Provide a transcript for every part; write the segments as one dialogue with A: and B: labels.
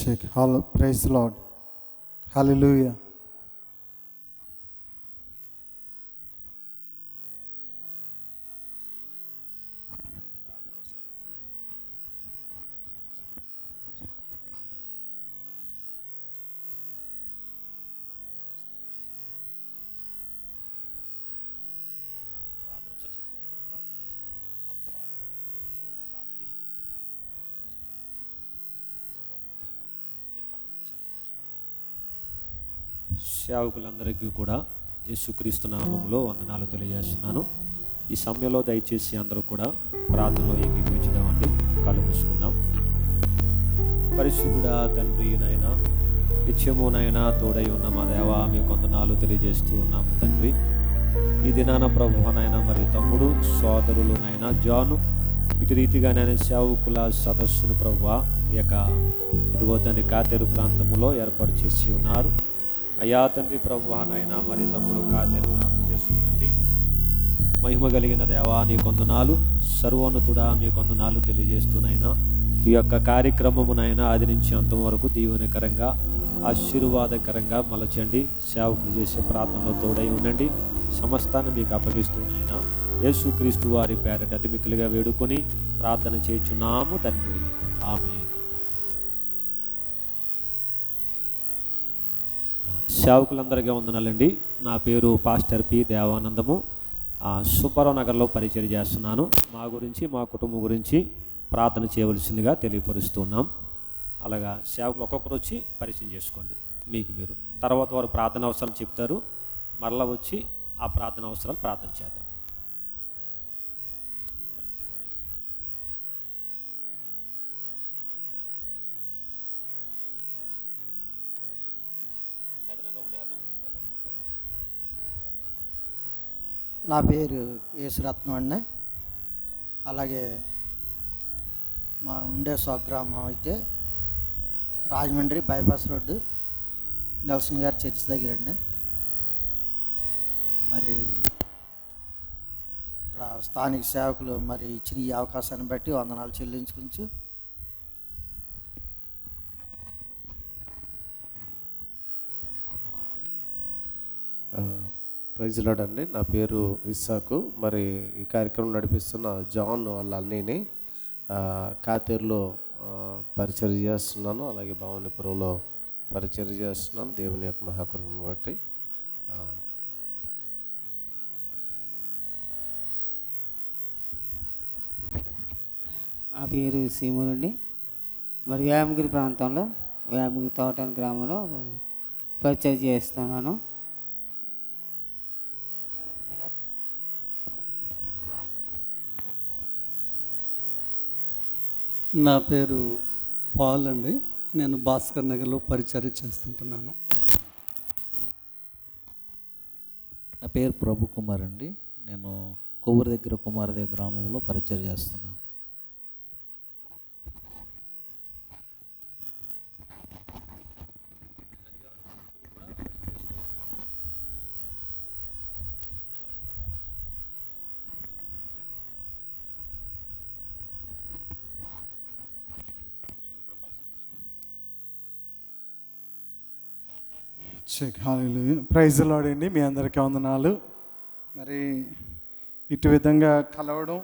A: Shake. Praise the Lord. Hallelujah.
B: సేవకులందరికీ కూడా యేసుక్రీస్తు నామములో వందనాలు తెలియజేస్తున్నాను. ఈ సమయంలో దయచేసి అందరూ కూడా ప్రార్థనలో ఏకీభవించుదామండి. కళ్ళు మూసుకుందాం. పరిశుద్ధుడా తండ్రి నాయన, నిత్యము నాయన తోడై ఉన్న మా దేవా మీకు వందనాలు తెలియజేస్తూ ఉన్నాము తండ్రి. ఈ దినాన ప్రభువా నాయన మరి తమ్ముడు సోదరులు నాయన జాను ఇటు రీతిగా నేను సేవకుల సదస్సును ప్రభువా ఈ యొక్క ఇదిగో తండ్రి కాతేరు ప్రాంతంలో ఏర్పాటు చేసి ఉన్నారు. అయ్యా తండ్రి ప్రభువా నాయన మరి తమ్ముడు కాతేరు జ్ఞాపకం చేసుకునండి. మహిమ కలిగిన దేవా నీ కొందనాలు, సర్వోన్నతుడా మీ కొందనాలు తెలియజేస్తున్నాయినా ఈ యొక్క కార్యక్రమమునైనా ఆది నుంచి అంతం వరకు దీవెనకరంగా ఆశీర్వాదకరంగా మలచండి. సేవకులు చేసే ప్రార్థనలో తోడై ఉండండి. సమస్తాన్ని మీకు అప్పగిస్తున్నాయినా యేసుక్రీస్తు వారి పేరట అతి మిక్కిలిగా వేడుకొని ప్రార్థన చేయుచున్నాము తండ్రి. ఆమేన్. సేవకులందరికీ వందనాలండి. నా పేరు పాస్టర్ పి దేవానందము. సుబ్బారావు నగర్లో పరిచయం చేస్తున్నాను. మా గురించి మా కుటుంబం గురించి ప్రార్థన చేయవలసిందిగా తెలియపరుస్తున్నాం. అలాగా సేవకులు ఒక్కొక్కరు వచ్చి పరిచయం చేసుకోండి. మీకు మీరు తర్వాత వారు ప్రార్థన అవసరాలు చెప్తారు. మరలా వచ్చి ఆ ప్రార్థన అవసరాలు ప్రార్థన చేద్దాం.
C: నా పేరు యేసురత్నం అండి. అలాగే మా ఉండే స్వగ్రామం అయితే రాజమండ్రి బైపాస్ రోడ్డు నెల్సన్ గారి చర్చ్ దగ్గర అండి. మరి ఇక్కడ స్థానిక సేవకులు మరి ఇచ్చిన ఈ అవకాశాన్ని బట్టి వందనాలు చెల్లించుకుంటూ
D: ప్రైజ్ లార్డ్ అండి. నా పేరు ఇస్సాకు. మరి ఈ కార్యక్రమం నడిపిస్తున్న జాన్ వాళ్ళ అన్నయ్యని కాతేరులో పరిచర్య చేస్తున్నాను. అలాగే భవానీపురంలో పరిచర్య చేస్తున్నాను. దేవుని యొక్క మహాకృపను బట్టి
E: ఆ పేరు సీమూరండి. మరి వేమగిరి ప్రాంతంలో వేమగిరి తోటాని గ్రామంలో పరిచర్య చేస్తున్నాను.
A: నా పేరు పాల్ అండి. నేను భాస్కర్ నగర్లో పరిచర్య చేస్తుంటున్నాను.
F: నా పేరు ప్రభు కుమార్ అండి. నేను కొవ్వూరు దగ్గర కుమారదేవి గ్రామంలో పరిచర్య చేస్తున్నాను.
A: Check. Hallelujah. Praise the lord అండి. మీ అందరికీ వందనాలు. మరి ఇటు విధంగా కలవడం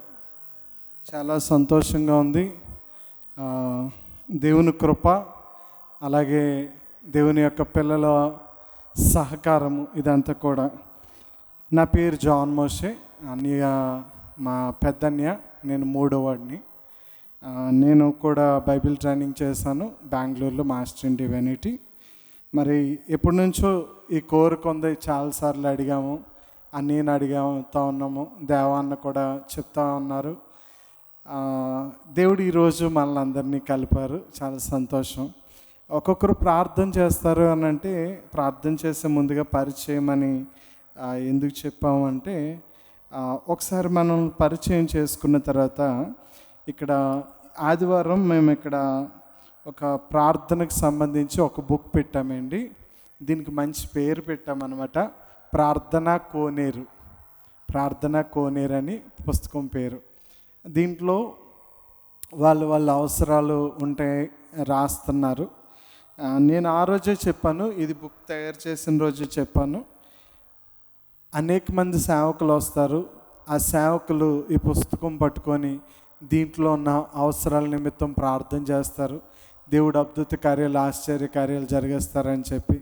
A: చాలా సంతోషంగా ఉంది. దేవుని కృప, అలాగే దేవుని యొక్క పిల్లల సహకారము ఇదంతా కూడా. నా పేరు జాన్ మోషే. అన్నయ్య మా పెద్దన్నయ్య, నేను మూడోవాడిని. నేను కూడా బైబిల్ ట్రైనింగ్ చేశాను బెంగళూరులో, మాస్టర్ ఇన్ డివైనిటీ. మరి ఎప్పటి నుంచో ఈ కోరిక ఉంది. చాలాసార్లు అడిగాము, అన్నీని అడిగాముతా ఉన్నాము, దేవాన్న కూడా చెప్తా ఉన్నారు. దేవుడు ఈరోజు మనల్ని అందరినీ కలిపారు. చాలా సంతోషం. ఒక్కొక్కరు ప్రార్థన చేస్తారు అని అంటే, ప్రార్థన చేసే ముందుగా పరిచయం అని ఎందుకు చెప్పామంటే, ఒకసారి మనం పరిచయం చేసుకున్న తర్వాత ఇక్కడ ఆదివారం మేము ఇక్కడ ఒక ప్రార్థనకు సంబంధించి ఒక బుక్ పెట్టామండి. దీనికి మంచి పేరు పెట్టామన్నమాట, ప్రార్థనా కోనేరు. ప్రార్థనా కోనేరు అని పుస్తకం పేరు. దీంట్లో వాళ్ళ అవసరాలు ఉంటే రాస్తున్నారు. నేను ఆ రోజే చెప్పాను, ఇది బుక్ తయారు చేసిన రోజే చెప్పాను. అనేక మంది సేవకులు వస్తారు. ఆ సేవకులు ఈ పుస్తకం పట్టుకొని దీంట్లో ఉన్న అవసరాల నిమిత్తం ప్రార్థన చేస్తారు. దేవుడు అద్భుత కార్యాలు, ఆశ్చర్య కార్యాలు జరిగిస్తారని చెప్పి.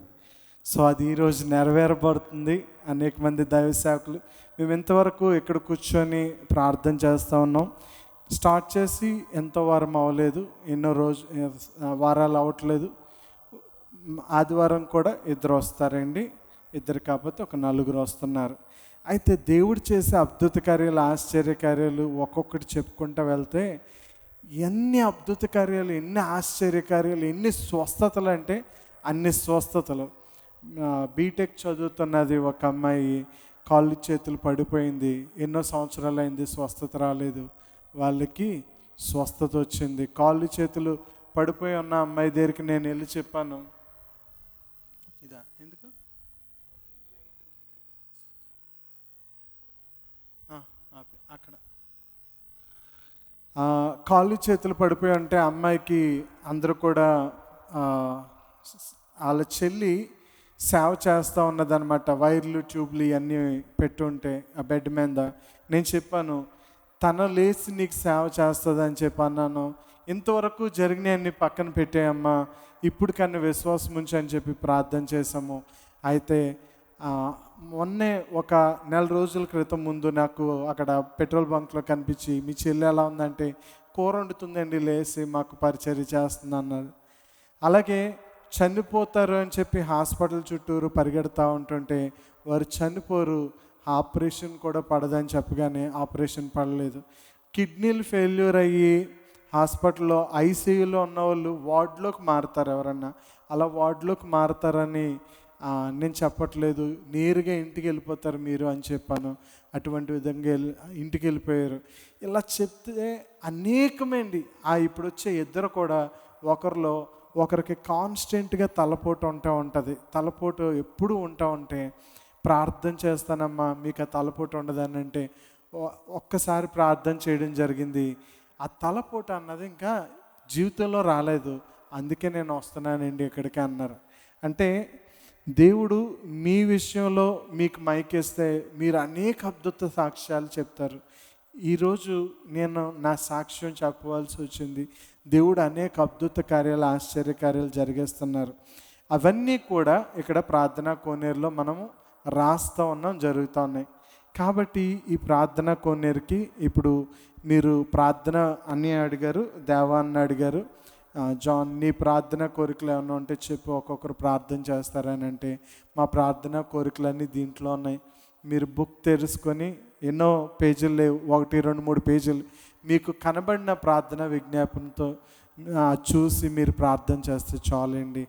A: సో అది ఈరోజు నెరవేరబడుతుంది. అనేక మంది దైవ సేవకులు మేము ఇంతవరకు ఇక్కడ కూర్చొని ప్రార్థన చేస్తూ ఉన్నాం. స్టార్ట్ చేసి ఎంతో వారం అవ్వలేదు, ఎన్నో వారాలు అవ్వట్లేదు. ఆదివారం కూడా 2 వస్తారండి, 2 కాకపోతే ఒక 4 వస్తున్నారు. అయితే దేవుడు చేసే అద్భుత కార్యాలు, ఆశ్చర్య కార్యాలు ఒక్కొక్కటి చెప్పుకుంటూ వెళ్తే ఎన్ని అద్భుత కార్యాలు, ఎన్ని ఆశ్చర్య కార్యాలు, ఎన్ని స్వస్థతలు అంటే అన్ని స్వస్థతలు. బీటెక్ చదువుతున్నది ఒక అమ్మాయి, కాళ్ళు చేతులు పడిపోయింది, ఎన్నో సంవత్సరాలు అయింది, స్వస్థత రాలేదు. వాళ్ళకి స్వస్థత వచ్చింది. కాళ్ళు చేతులు పడిపోయి ఉన్న అమ్మాయి దగ్గరికి నేను వెళ్ళి చెప్పాను, ఇదా ఎందుకు అక్కడ కాళ్ళు చేతులు పడిపోయి ఉంటే అమ్మాయికి అందరూ కూడా వాళ్ళ చెల్లి సేవ చేస్తూ ఉన్నదనమాట. వైర్లు, ట్యూబ్లు ఇవన్నీ పెట్టుంటే ఆ బెడ్ మీద నేను చెప్పాను, తన లేచి నీకు సేవ చేస్తుంది అని చెప్పి అన్నాను. ఇంతవరకు జరిగినవన్నీ పక్కన పెట్టేయమ్మా, ఇప్పుడు కన్నా విశ్వాసం ఉంచి అని చెప్పి ప్రార్థన చేసాము. అయితే మొన్నే ఒక 1 నెల రోజుల క్రితం ముందు నాకు అక్కడ పెట్రోల్ బంక్లో కనిపించి, మీ చెల్లి ఎలా ఉందంటే, కూర వండుతుందండి, లేచి మాకు పరిచర్య చేస్తుంది అన్నారు. అలాగే చనిపోతారు అని చెప్పి హాస్పిటల్ చుట్టూరు పరిగెడతా ఉంటుంటే వారు చనిపోరు, ఆపరేషన్ కూడా పడదని చెప్పగానే ఆపరేషన్ పడలేదు. కిడ్నీలు ఫెయిల్యూర్ అయ్యి హాస్పిటల్లో ఐసీయూలో ఉన్నవాళ్ళు వార్డులోకి మారుతారు. ఎవరన్నా అలా వార్డులోకి మారుతారని నేను చెప్పట్లేదు, నేరుగా ఇంటికి వెళ్ళిపోతారు మీరు అని చెప్పాను. అటువంటి విధంగా ఇంటికి వెళ్ళిపోయారు. ఇలా చెప్తే అనేకమండి. ఇప్పుడు వచ్చే 2 కూడా ఒకరిలో ఒకరికి కాన్స్టెంట్గా తలపోటు ఉంటుంది. తలపోటు ఎప్పుడు ఉంటే ప్రార్థన చేస్తానమ్మా మీకు ఆ తలపోటు ఉండదని అంటే ఒక్కసారి ప్రార్థన చేయడం జరిగింది. ఆ తలపోటు అన్నది ఇంకా జీవితంలో రాలేదు, అందుకే నేను వస్తున్నానండి ఇక్కడికి అన్నారు. అంటే దేవుడు మీ విషయంలో మీకు మైకేస్తే మీరు అనేక అద్భుత సాక్ష్యాలు చెప్తారు. ఈరోజు నేను నా సాక్ష్యం చెప్పవలసి వచ్చింది. దేవుడు అనేక అద్భుత కార్యాలు, ఆశ్చర్య కార్యాలు జరిగేస్తున్నారు. అవన్నీ కూడా ఇక్కడ ప్రార్థనా కోనేరులో మనము రాస్తూ ఉన్నాం, జరుగుతూ ఉన్నాయి. కాబట్టి ఈ ప్రార్థనా కోనేరుకి ఇప్పుడు మీరు ప్రార్థన అని అడిగారు, దేవా అని అడిగారు. జాన్, నీ ప్రార్థన కోరికలు ఏమన్నా ఉంటే చెప్పు, ఒక్కొక్కరు ప్రార్థన చేస్తారని అంటే మా ప్రార్థన కోరికలన్నీ దీంట్లో ఉన్నాయి. మీరు బుక్ తెరుచుకొని ఎన్నో పేజీలు లేవు, 1, 2, 3 పేజీలు మీకు కనబడిన ప్రార్థన విజ్ఞాపనతో చూసి మీరు ప్రార్థన చేస్తే చాలండి.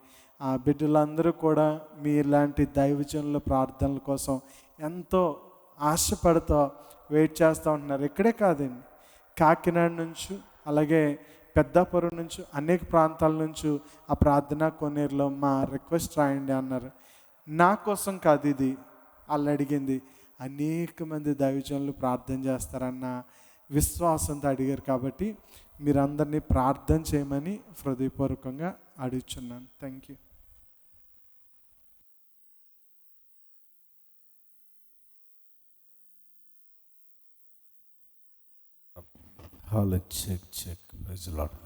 A: బిడ్డలందరూ కూడా మీ ఇలాంటి దైవజనుల ప్రార్థనల కోసం ఎంతో ఆశపడుతూ వెయిట్ చేస్తూ ఉంటున్నారు. ఇక్కడే కాదండి, కాకినాడ నుంచి, అలాగే పెద్దాపురం నుంచి, అనేక ప్రాంతాల నుంచి ఆ ప్రార్థనా కోనేరులో మా రిక్వెస్ట్ రాయండి అన్నారు. నా కోసం కాదు ఇది వాళ్ళు అడిగింది, అనేక మంది దైవజనులు ప్రార్థన చేస్తారన్న విశ్వాసంతో అడిగారు. కాబట్టి మీరందరినీ ప్రార్థన చేయమని హృదయపూర్వకంగా అడుగుచున్నాను. Thank you.
D: Check praise Lord.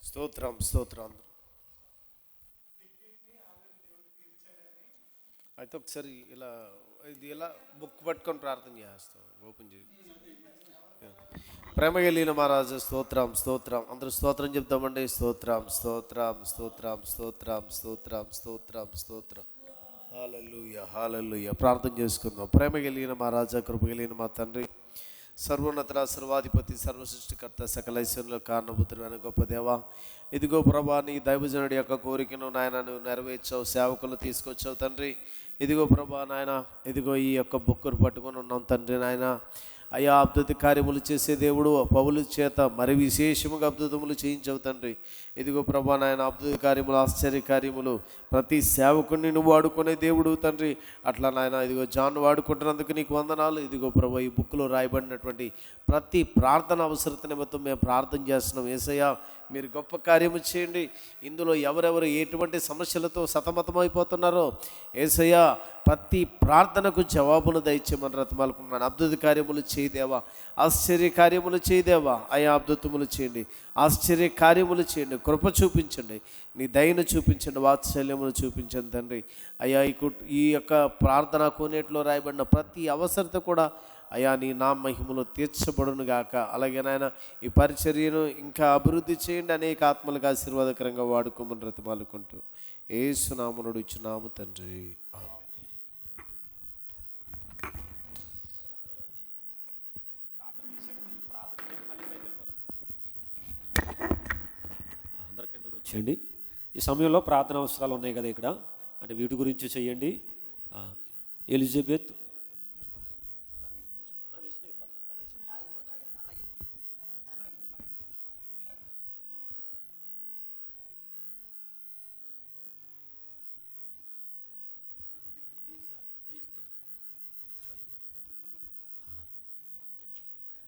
D: స్తోత్రం స్తోత్రం. అయితే ఒకసారి ఇలా బుక్ పట్టుకొని ప్రార్థన చేస్తాం, ఓపెన్ చేయి. ప్రేమ కలిగిన మహారాజు స్తోత్రం స్తోత్రం. అందరూ స్తోత్రం చెప్తామండి. స్తోత్రం స్తోత్రం స్తోత్రం స్తోత్రం స్తోత్రం స్తోత్రం స్తోత్రం. హల్లెలూయా హల్లెలూయా. ప్రార్థన చేసుకుందాం. ప్రేమ కలిగిన మహారాజా, కృప కలిగిన మా తండ్రి, సర్వోన్నత సర్వాధిపతి, సర్వసృష్టికర్త, సకలైశ్వర్యంలో కారణభూతుడైన గొప్ప దేవా, ఇదిగో ప్రభా, నీ దైవజనుడి యొక్క కోరికను నాయన నువ్వు నెరవేర్చావు, సేవకులు తీసుకొచ్చావు తండ్రి. ఇదిగో ప్రభా నాయన, ఇదిగో ఈ యొక్క బుక్కును పట్టుకొని ఉన్నాం తండ్రి నాయన. అయా అద్భుత కార్యములు చేసే దేవుడు పౌలు చేత మరి విశేషముగా అద్భుతములు చేయించవు తండ్రి. ఇదిగో ప్రభా నాయన అద్భుత కార్యములు, ఆశ్చర్య కార్యములు ప్రతి సేవకుని నువ్వు వాడుకునే దేవుడు తండ్రి. అట్లా నాయన ఇదిగో జాన్ వాడుకుంటున్నందుకు నీకు వందనాలు. ఇదిగో ప్రభా ఈ బుక్లో రాయబడినటువంటి ప్రతి ప్రార్థన అవసరత నిమిత్తం మేము ప్రార్థన చేస్తున్నాం. యేసయ్యా మీరు గొప్ప కార్యము చేయండి. ఇందులో ఎవరెవరు ఎటువంటి సమస్యలతో సతమతమైపోతున్నారో యేసయ్యా ప్రతి ప్రార్థనకు జవాబును దయచేయమని రతమాలుకున్నాను. అద్భుత కార్యములు చేయదేవా, ఆశ్చర్య కార్యములు చేయదేవా. అయా అద్భుతములు చేయండి, ఆశ్చర్య కార్యములు చేయండి, కృప చూపించండి, నీ దయను చూపించండి, వాత్సల్యమును చూపించండి తండ్రి. అయ్యా ఈ యొక్క ప్రార్థన కోనేటిలో రాయబడిన ప్రతి అవసరత కూడా అయా నీ నా మహిమలో తీర్చబడును గాక. అలాగే నాయన ఈ పరిచర్యను ఇంకా అభివృద్ధి చేయండి, అనేక ఆత్మలకు ఆశీర్వాదకరంగా వాడుకోమని రతమాలుకుంటూ యేసు నామమున ఇచ్చున్నాము తండ్రి.
B: అందరి కిందకు వచ్చేయండి. ఈ సమయంలో ప్రార్థన అవసరాలు ఉన్నాయి కదా ఇక్కడ, అంటే వీటి గురించి చేయండి. ఎలిజబెత్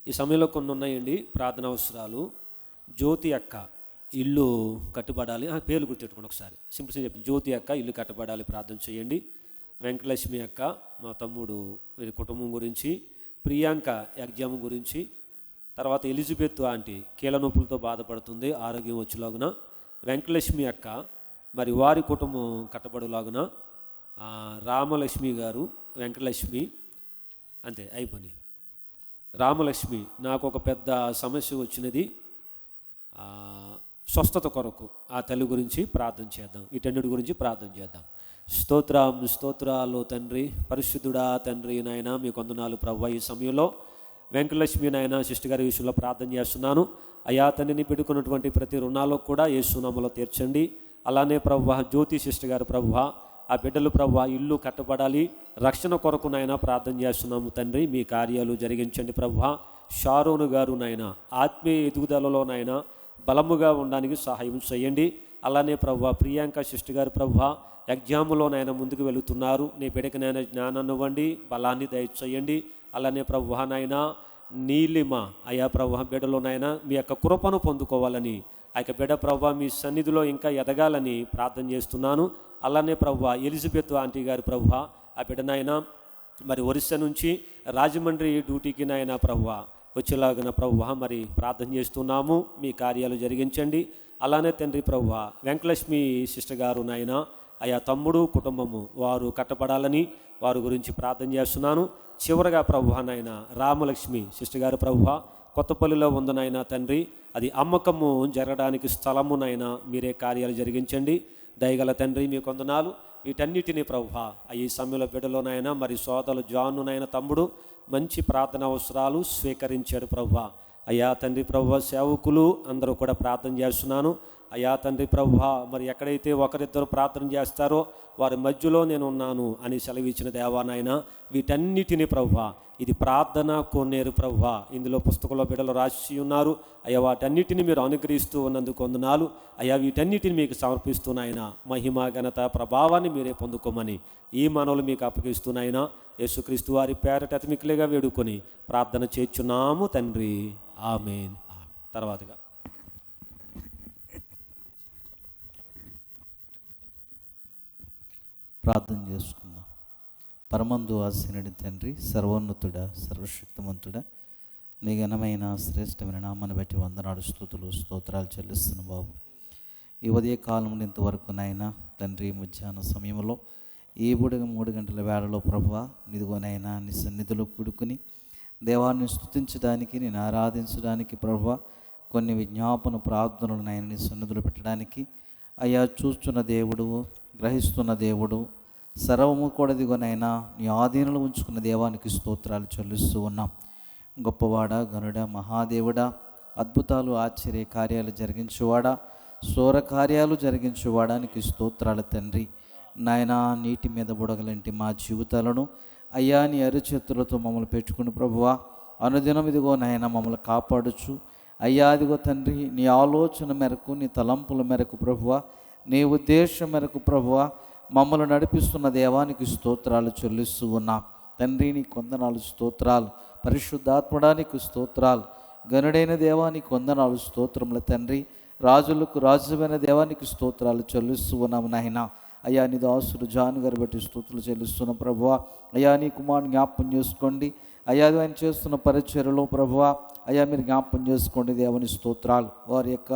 B: ఈ సమయంలో కొన్ని ఉన్నాయండి ప్రార్థన అవసరాలు. జ్యోతి అక్క ఇల్లు కట్టుబడాలి, పేర్లు గుర్తెట్టుకోండి ఒకసారి, సింపుల్గా చెప్పి జ్యోతి అక్క ఇల్లు కట్టబడాలి ప్రార్థన చేయండి. వెంకటలక్ష్మి అక్క మా తమ్ముడు వీరి కుటుంబం గురించి, ప్రియాంక ఎగ్జామ్ గురించి, తర్వాత ఎలిజబెత్ ఆంటీ కీళ్ళ నొప్పులతో బాధపడుతుంది, ఆరోగ్యం వచ్చేలాగున. వెంకటలక్ష్మి అక్క మరి వారి కుటుంబం కట్టబడులాగున. రామలక్ష్మి గారు, వెంకటలక్ష్మి అంతే అయిపోయి. రామలక్ష్మి నాకు ఒక పెద్ద సమస్య వచ్చినది, స్వస్థత కొరకు ఆ తల్లి గురించి ప్రార్థన చేద్దాం, వీటన్నిటి గురించి ప్రార్థన చేద్దాం. స్తోత్రాలు తండ్రి, పరిశుద్ధుడా తండ్రి నాయన మీకు వందనాలు ప్రభువా. ఈ సమయంలో వెంకటలక్ష్మి నాయన సిస్టర్ గారి విషయంలో ప్రార్థన చేస్తున్నాను. అయా తండ్రిని పెట్టుకున్నటువంటి ప్రతి రుణాల్లో కూడా యేసు నామములో తీర్చండి. అలానే ప్రభువా జ్యోతి సిస్టర్ గారు ప్రభువా ఆ బిడ్డలు ప్రభువా ఇల్లు కట్టబడాలి, రక్షణ కొరకు నాయన ప్రార్థన చేస్తున్నాము తండ్రి. మీ కార్యాలు జరిగించండి ప్రభువా. షారోను గారు నాయన ఆత్మీయ ఎదుగుదలలో నాయన బలముగా ఉండడానికి సహాయం చేయండి. అలానే ప్రభువా ప్రియాంక సిస్టర్ గారు ప్రభువా ఎగ్జామ్లో నాయన ముందుకు వెళుతున్నారు, నీ బిడ్డకి నాయన జ్ఞానాన్ని ఇవ్వండి, బలాన్ని దయచేయండి. అలానే ప్రభువా నాయన నీలిమ అయా ప్రభువా బిడ్డలో నాయన మీ యొక్క కృపను పొందుకోవాలని, ఆ యొక్క బిడ్డ ప్రభువా మీ సన్నిధిలో ఇంకా ఎదగాలని ప్రార్థన చేస్తున్నాను. అలానే ప్రభువా ఎలిజబెత్ ఆంటీ గారు ప్రభువా ఆ బిడ్డ నాయన మరి ఒరిస్సా నుంచి రాజమండ్రి డ్యూటీకి నాయన ప్రభువా వచ్చేలాగిన ప్రభువా మరి ప్రార్థన చేస్తున్నాము, మీ కార్యాలు జరిగించండి. అలానే తండ్రి ప్రభువా వెంకటలక్ష్మి సిస్టర్ గారు నాయన అయా తమ్ముడు కుటుంబము వారు కట్టబడాలని వారి గురించి ప్రార్థన చేస్తున్నాను. చివరగా ప్రభువా నాయన రామలక్ష్మి సిస్టర్ గారు ప్రభువా కొత్తపల్లిలో ఉందనైనా తండ్రి, అది అమ్మకము జరగడానికి స్థలమునైనా మీరే కార్యాలు జరిగించండి. దయగల తండ్రి మీకు వందనాలు. వీటన్నిటినీ ప్రభువా ఈ సమయంలో బిడ్డలోనైనా మరి సోదరులు జానునైనా తమ్ముడు మంచి ప్రార్థన అవసరాలు స్వీకరించాడు ప్రభువా. అయ్యా తండ్రి ప్రభువా సేవకులు అందరూ కూడా ప్రార్థన చేస్తున్నాను. అయ్యా తండ్రి ప్రభువా మరి ఎక్కడైతే ఒకరిద్దరు ప్రార్థన చేస్తారో వారి మధ్యలో నేను ఉన్నాను అని సెలవిచ్చిన దేవానైనా వీటన్నిటిని ప్రభువా ఇది ప్రార్థన కోనేరు ప్రభువా ఇందులో పుస్తకంలో బిడ్డలు రాసి ఉన్నారు. అయ్యా వాటన్నిటిని మీరు అనుగ్రహిస్తూ ఉన్నందుకు వందనాలు. అయ్యా వీటన్నిటిని మీకు సమర్పిస్తున్నాయినా మహిమ ఘనత ప్రభావాన్ని మీరే పొందుకోమని ఈ మనవులు మీకు అప్పగిస్తున్నాయినా యేసుక్రీస్తు వారి పేరట అతిమిక్కిలిగా వేడుకొని ప్రార్థన చేర్చున్నాము తండ్రి, ఆమేన్. తర్వాతగా
F: ప్రార్థన చేసుకుందాం. పరమందు ఆసీనుడి తండ్రి, సర్వోన్నతుడా, సర్వశక్తిమంతుడా, నీ ఘనమైన శ్రేష్టమైన నామాన్ని బట్టి వందనాలు స్తుతులు స్తోత్రాలు చెల్లిస్తున్న బాబు. ఈ ఉదయకాలం నుండి ఇంతవరకు నాయన తండ్రి మధ్యాహ్న సమయంలో ఈ 3 గంటల వేళలో ప్రభువా నిదిగోనైనా నీ సన్నిధిలో కూడుకుని దేవాన్ని స్తుతించడానికి నేను ఆరాధించడానికి ప్రభువా కొన్ని విజ్ఞాపన ప్రార్థనలు నాయన నీ సన్నిధిలో పెట్టడానికి అయ్యా చూస్తున్న దేవుడు, గ్రహిస్తున్న దేవుడు, సర్వము కూడా దిగోనైనా నీ ఆధీనంలో ఉంచుకున్న దేవానికి స్తోత్రాలు చెల్లిస్తూ ఉన్నాం. గొప్పవాడా, గనుడా, మహాదేవుడా, అద్భుతాలు ఆశ్చర్య కార్యాలు జరిగించేవాడా, సూర కార్యాలు జరిగించేవాడానికి స్తోత్రాలు తండ్రి. నాయనా నీటి మీద బుడగలంటి మా జీవితాలను అయ్యా నీ అరిచేతులతో మమ్మల్ని పెట్టుకుని ప్రభువా అనుదినం ఇదిగో నాయన మమ్మల్ని కాపాడుచు అయ్యా ఇదిగో తండ్రి నీ ఆలోచన మేరకు నీ తలంపుల మేరకు ప్రభువా నీ ఉద్దేశం మేరకు ప్రభువా మమ్మల్ని నడిపిస్తున్న దేవానికి స్తోత్రాలు చెల్లిస్తూ ఉన్నాం తండ్రి నీ కొందనాలు స్తోత్రాలు పరిశుద్ధాత్మడానికి స్తోత్రాలు గనుడైన దేవానికి వందనాలు స్తోత్రముల తండ్రి రాజులకు రాజువైన దేవానికి స్తోత్రాలు చెల్లిస్తూ ఉన్నాము నాయన అయ్యా నీ దాసుడు జాన్ గారు బట్టి స్తోత్రాలు చెల్లిస్తున్నాం ప్రభువా అయ్యా నీ కుమారుని జ్ఞాపకం చేసుకోండి అయ్యా ఆయన చేస్తున్న పరిచర్యలో ప్రభువా అయ్యా మీరు జ్ఞాపకం చేసుకోండి దేవుని స్తోత్రాలు వారి యొక్క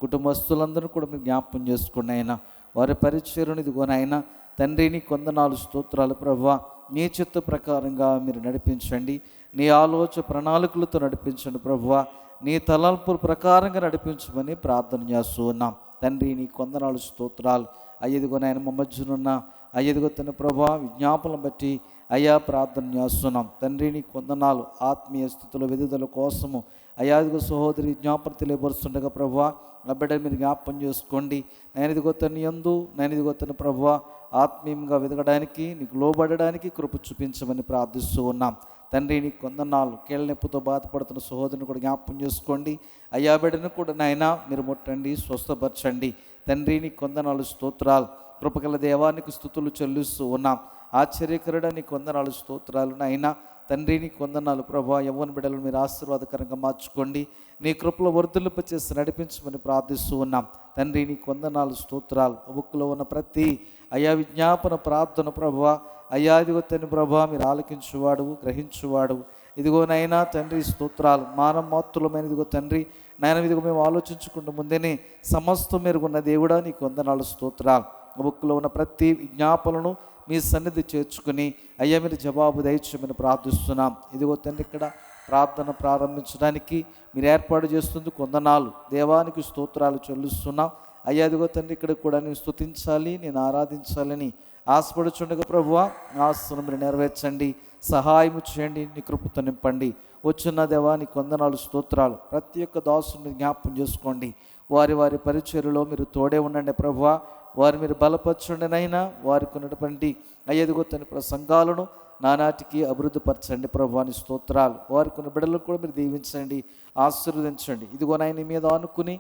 F: కుటుంబస్తులందరూ కూడా మీరు జ్ఞాపకం చేసుకోండి అయినా వారి పరిచర్యను ఇదిగోనైనా తండ్రి నీ కొందనాలు స్తోత్రాలు ప్రభువా నీ చిత్త ప్రకారంగా మీరు నడిపించండి నీ ఆలోచన ప్రణాళికలతో నడిపించండి ప్రభువా నీ తలంపుల ప్రకారంగా నడిపించమని ప్రార్థన చేస్తూ ఉన్నాం తండ్రి నీ కొందనాలు స్తోత్రాలు అయ్యదిగో నాయన మా మధ్యనున్న అయ్యదిగో తన ప్రభా విజ్ఞాపనలు బట్టి అయ్యా ప్రార్థన చేస్తున్నాం తండ్రి నీ కొందనాలు ఆత్మీయ స్థితిలో వెదుదల కోసము అయ్యాదిగో సహోదరి జ్ఞాపన తెలియపరుస్తుండగా ప్రభా నా బిడ్డని మీరు జ్ఞాపకం చేసుకోండి నేను ఇదిగో తన యందు నేను ఇదిగో తన ప్రభువా ఆత్మీయంగా వెతకడానికి నీకు లోబడడానికి కృప చూపించమని ప్రార్థిస్తూ ఉన్నాం తండ్రి నీ కొందనాలు కీళ్ళ నొప్పితో బాధపడుతున్న సహోదరుని కూడా జ్ఞాపకం చేసుకోండి అయ్యా బిడ్డను కూడా నాయన మీరు ముట్టండి స్వస్థపరచండి తండ్రి నీ కొందనాలు స్తోత్రాలు కృపగల దేవానికి స్తుతులు చెల్లిస్తూ ఉన్నాం ఆశ్చర్యకరుడ నీ కొందనాలు స్తోత్రాలు నాయన తండ్రి నీ కొందనాలు ప్రభా యవ్వన బిడ్డలను మీరు ఆశీర్వాదకరంగా మార్చుకోండి నీ కృపలో వర్ధలింప చేసి నడిపించమని ప్రార్థిస్తూ ఉన్నాం తండ్రి నీ కొందనాలు స్తోత్రాలు బుక్కులో ఉన్న ప్రతి అయా విజ్ఞాపన ప్రార్థన ప్రభువా అయ్యా ఇదిగో తండ్రి ప్రభా మీరు ఆలకించువాడు గ్రహించువాడు ఇదిగోనైనా తండ్రి స్తోత్రాలు మానవ మాతృలమైన ఇదిగో తండ్రి నాయన ఇదిగో మేము ఆలోచించుకుంటూ ముందేనే సమస్తం మెరుగున్న దేవుడా నీ కొందనాలు స్తోత్రాలు బుక్కులో ఉన్న ప్రతి విజ్ఞాపనలను మీ సన్నిధి చేర్చుకుని అయ్యా మీరు జవాబు దయచేయమని ప్రార్థిస్తున్నాం ఇదిగో తండ్రి ఇక్కడ ప్రార్థన ప్రారంభించడానికి మీరు ఏర్పాటు చేస్తుంది కొందనాలు దేవానికి స్తోత్రాలు చెల్లిస్తున్నాం అయ్యా ఇదిగో తండ్రి ఇక్కడ కూడా నేను స్తుతించాలి నేను ఆరాధించాలని ఆశపడుచుండగా ప్రభువా ఆశను మీరు నెరవేర్చండి సహాయం చేయండి నీ కృపతో నింపండి వచ్చిన దేవాని కొందనాలు స్తోత్రాలు ప్రతి ఒక్క దాసుని జ్ఞాపకం చేసుకోండి వారి వారి పరిచర్యలో మీరు తోడే ఉండండి ప్రభువా వారు మీరు బలపరచుండినైనా వారికి ఉన్నటువంటి అయ్యదిగో తన సంఘాలను నానాటికి అభివృద్ధిపరచండి ప్రభువాని స్తోత్రాలు వారికి ఉన్న బిడ్డలకు కూడా మీరు దీవించండి ఆశీర్వదించండి ఇదిగో నాయన మీద అనుకుని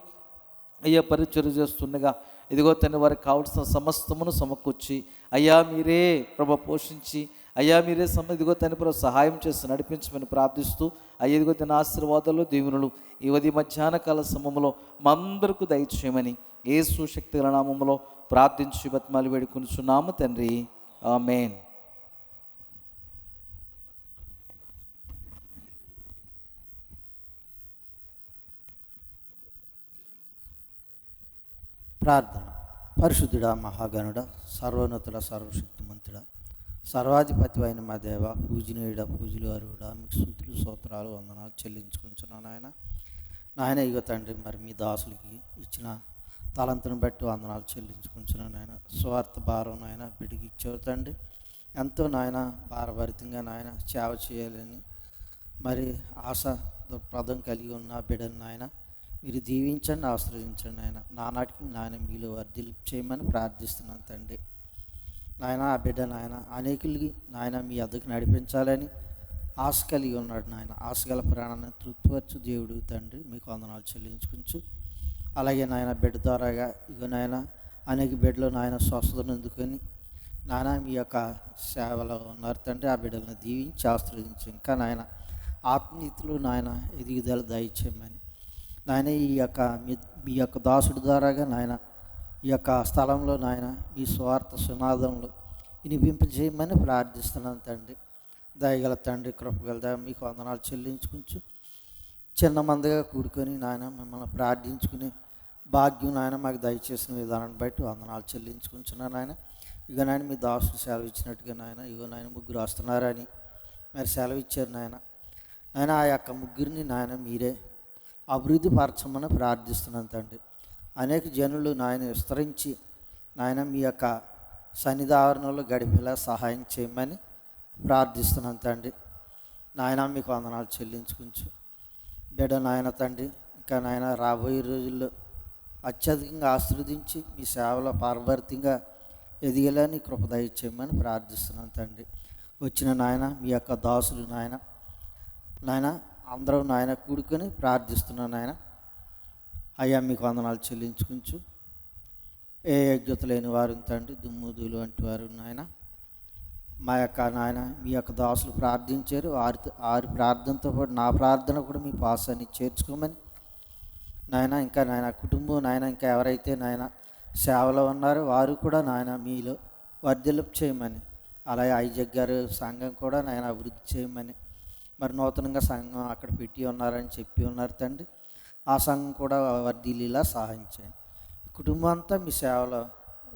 F: అయ్యా పరిచర్య చేస్తుండగా ఇదిగో తన వారికి కావలసిన సమస్తమును సమకూర్చి అయ్యా మీరే ప్రభ పోషించి అయ్యా మీరే ఇదిగో తన ప్రభు సహాయం చేసి నడిపించమని ప్రార్థిస్తూ అయ్యా ఇదిగో తన ఆశీర్వాదాలు దీవెనలు ఈ ఉదయం మధ్యాహ్న కాల సమయంలో మా అందరికీ దయచేయమని యేసు శక్తి గల నామములో ప్రార్థించి బతిమాలి వేడుకొనుచున్నాము తండ్రి ఆమేన్.
C: ప్రార్థన. పరిశుద్ధుడా మహాగణుడ సర్వోన్నతుడ సర్వశక్తిమంతుడ సర్వాధిపతి అయిన మా దేవ పూజనీయుడ పూజలు అరువుడా మీకు స్తుతులు స్తోత్రాలు వందనాలు చెల్లించుకుంటున్నాను నాయన ఇగో తండ్రి మరి మీ దాసులకి ఇచ్చిన తలంతును బట్టి వందనాలు చెల్లించుకుంటున్నాను నాయన స్వార్థ భారం నాయన బిడ్డకి ఇచ్చావు తండ్రి ఎంతో నాయన భారభరితంగా నాయన సేవ చేయాలని మరి ఆశ దృక్పథం కలిగి ఉన్న బిడ్డను నాయన మీరు దీవించండి ఆశ్రయించండి నాయన నానాటికి నాయన మీలో వర్ధిల్లు చేయమని ప్రార్థిస్తున్నాను తండ్రి నాయన ఆ బిడ్డ నాయన అనేకులకి నాయన మీ అద్దకు నడిపించాలని ఆశ కలిగి ఉన్నాడు నాయన ఆశగల ప్రాణాన్ని తృప్తిపరచు దేవుడు తండ్రి మీకు వందనాలు చెల్లించుకుంటూ అలాగే నాయన బిడ్డ ద్వారాగా ఇక నాయన అనేక బిడ్డలు నాయన స్వస్థతను అందుకొని నాయన మీ యొక్క సేవలో ఉన్నారు తండ్రి ఆ బిడ్డలను దీవించి ఆశ్రయించి ఇంకా నాయన ఆత్మీయతలు నాయన ఎదుగుదల దయచేయమని నాయన మీ యొక్క దాసుడి ద్వారాగా నాయన ఈ యొక్క స్థలంలో నాయన మీ స్వార్థ సునాదంలో వినిపింపజేయమని ప్రార్థిస్తున్నాను తండ్రి దయగల తండ్రి కృపగల మీకు వందనాలు చెల్లించుకుంటూ చిన్న మందిగా కూడుకొని నాయన మిమ్మల్ని ప్రార్థించుకునే భాగ్యం నాయన మాకు దయచేసిన విధానాన్ని బట్టి వందనాలు చెల్లించుకుంటున్నాను నాయన ఇక నాయన మీ దాసుడు సెలవు ఇచ్చినట్టుగా నాయన ఇగో నాయన ముగ్గురు వస్తున్నారని మరి సెలవు ఇచ్చారు నాయన ఆ యొక్క ముగ్గురిని నాయన మీరే అభివృద్ధి పరచమని ప్రార్థిస్తున్నాను తండ్రి అనేక జనులు నాయన విస్తరించి నాయన మీ యొక్క సన్నిధారణలో గడిపేలా సహాయం చేయమని ప్రార్థిస్తున్నాను తండ్రి నాయన మీకు వందనాలు చెల్లించుకుంటూ బిడ్డ నాయన తండ్రి ఇంకా నాయన రాబోయే రోజుల్లో అత్యధికంగా ఆశీర్వదించి మీ సేవలో పారభరితంగా ఎదిగేలా నీ కృప దయచేయమని ప్రార్థిస్తున్నాను తండ్రి వచ్చిన నాయన మీ యొక్క దాసులు నాయన నాయన అందరూ నాయన కూడుకొని ప్రార్థిస్తున్నాను నాయన. అయ్యా మీకు వందనాలు చెల్లించుకుంటూ, ఏ యోగ్యత లేని వారు తండ్రి, దుమ్ముదులు వంటి వారు నాయన మా యొక్క నాయన మీ యొక్క దాసులు ప్రార్థించారు. వారి ప్రార్థనతో పాటు నా ప్రార్థన కూడా మీ పాసాన్ని చేర్చుకోమని నాయన, ఇంకా నాయన కుటుంబం నాయన ఇంకా ఎవరైతే నాయన సేవలో ఉన్నారో వారు కూడా నాయన మీలో వర్ధిల్లుపు చేయమని, అలాగే ఐజగ్ గారు సంఘం కూడా నాయన అభివృద్ధి చేయమని, మరి నూతనంగా సంఘం అక్కడ పెట్టి ఉన్నారని చెప్పి ఉన్నారు తండ్రి. ఆ సంఘం కూడా వర్ధిల్లేలా సహాయం చేయండి. కుటుంబం అంతా మీ సేవలో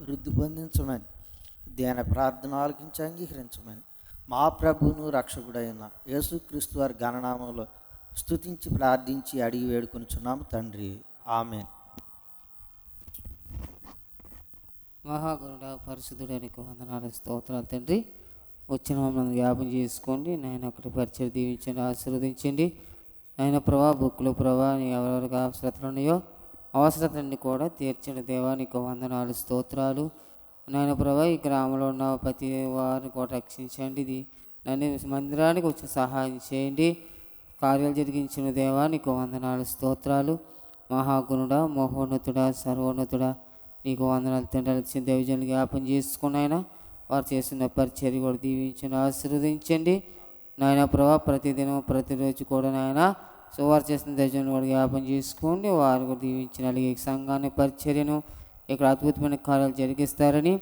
C: వృద్ధి పొందించమని, ధ్యాన ప్రార్థన ఆలకించి అంగీకరించమని మా ప్రభువును రక్షకుడైన యేసుక్రీస్తు వారి ఘననామంలో స్తుతించి ప్రార్థించి అడిగి వేడుకొనుచున్నాము తండ్రి. ఆమేన్.
E: మహాగరుడ పరిశుద్ధుడానికి వందనాలు, స్తోత్రాలు తండ్రి. వచ్చిన మమ్మల్ని జ్ఞాపం చేసుకోండి నాయన. అక్కడ పరిచయం దీవించండి, ఆశీర్వదించండి నాయన. ప్రభా బుక్కులు ప్రభా ఎవరెవరికి అవసరతలు ఉన్నాయో అవసరతలన్నీ కూడా తీర్చండి దేవా. నీకు వందనాలు, స్తోత్రాలు నాయన. ప్రభా ఈ గ్రామంలో ఉన్న ప్రతి వారిని కూడా రక్షించండి. ఇది నన్ను మందిరానికి వచ్చి సహాయం చేయండి. కార్యాలు జరిగించిన దేవా నీకు వందనాలు, స్తోత్రాలు. మహాగుణుడ, మహోన్నతుడ, సర్వోన్నతుడ నీకు వందనాలు తండ్రి. వచ్చిన దేవజనులు జ్ఞాపం చేసుకున్నాయన. వారు చేసిన పరిచర్య కూడా దీవించండి, ఆశీర్వదించండి నాయన. ప్రభా ప్రతిదినం ప్రతిరోజు కూడా నాయన వారు చేసిన దేవజనులు కూడా జ్ఞాపం చేసుకోండి. వారు కూడా దీవించిన అలాగే సంఘాన్ని పరిచర్యను ఇక్కడ అద్భుతమైన కార్యాలు జరిగిస్తారని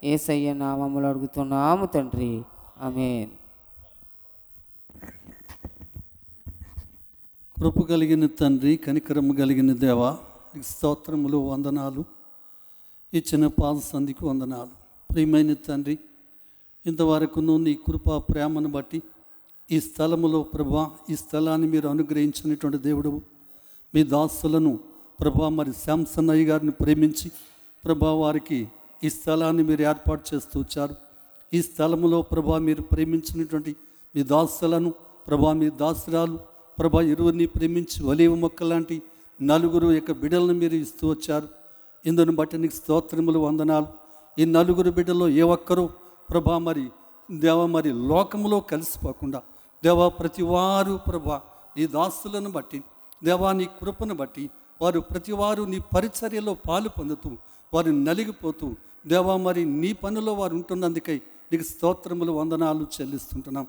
E: యేసయ్య నామములో అడుగుతున్నాము తండ్రి. ఆమేన్.
G: కృప కలిగిన తండ్రి, కనికరము కలిగిన దేవా నీకు స్తోత్రములు, వందనాలు. ఇచ్చిన పాద సంధికి వందనాలు. ప్రియమైన తండ్రి, ఇంతవరకును నీ కృపా ప్రేమను బట్టి ఈ స్థలములో ప్రభా, ఈ స్థలాన్ని మీరు అనుగ్రహించినటువంటి దేవుడు, మీ దాసులను ప్రభా మరి శాంసన్ అయ్య గారిని ప్రేమించి ప్రభా వారికి ఈ స్థలాన్ని మీరు ఏర్పాటు చేస్తూ వచ్చారు. ఈ స్థలములో ప్రభా మీరు ప్రేమించినటువంటి మీ దాసులను ప్రభా, మీ దాసురాలు ప్రభా ఇరువురిని ప్రేమించి ఒలీవ మొక్క లాంటి నలుగురు యొక్క బిడ్డలను మీరు ఇస్తూ వచ్చారు. ఇందును బట్టి నీకు స్తోత్రములు, వందనాలు. ఈ నలుగురు బిడ్డలో ఏ ఒక్కరూ ప్రభా మరి దేవ మరి లోకములో కలిసిపోకుండా దేవా ప్రతివారు ప్రభా నీ దాసులను బట్టి దేవా నీ కృపను బట్టి వారు ప్రతివారు నీ పరిచర్యలో పాలు పొందుతూ వారు నలిగిపోతూ దేవా మరి నీ పనిలో వారు ఉంటున్నందుకై నీకు స్తోత్రములు, వందనాలు చెల్లిస్తుంటున్నాం.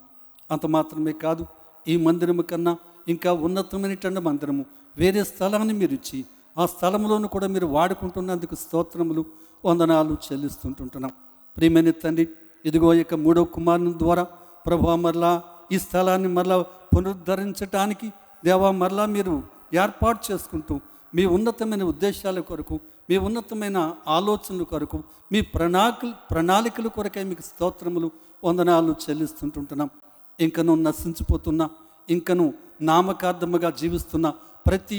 G: అంత మాత్రమే కాదు, ఈ మందిరము కన్నా ఇంకా ఉన్నతమైనటువంటి మందిరము వేరే స్థలాన్ని మీరు ఇచ్చి ఆ స్థలంలోనూ కూడా మీరు వాడుకుంటున్నందుకు స్తోత్రములు, వందనాలు చెల్లిస్తుంటుంటున్నాం. ప్రియమైన తండ్రి, ఇదిగో ఇక 3వ కుమారుని ద్వారా ప్రభా మరలా ఈ స్థలాన్ని మరలా పునరుద్ధరించడానికి దేవా మరలా మీరు ఏర్పాటు చేసుకుంటూ మీ ఉన్నతమైన ఉద్దేశాల కొరకు, మీ ఉన్నతమైన ఆలోచనల కొరకు, మీ ప్రణాళికల కొరకై మీకు స్తోత్రములు, వందనాలు చెల్లిస్తుంటుంటున్నాం. ఇంకను నశించిపోతున్నా, ఇంకను నామకార్థముగా జీవిస్తున్న ప్రతి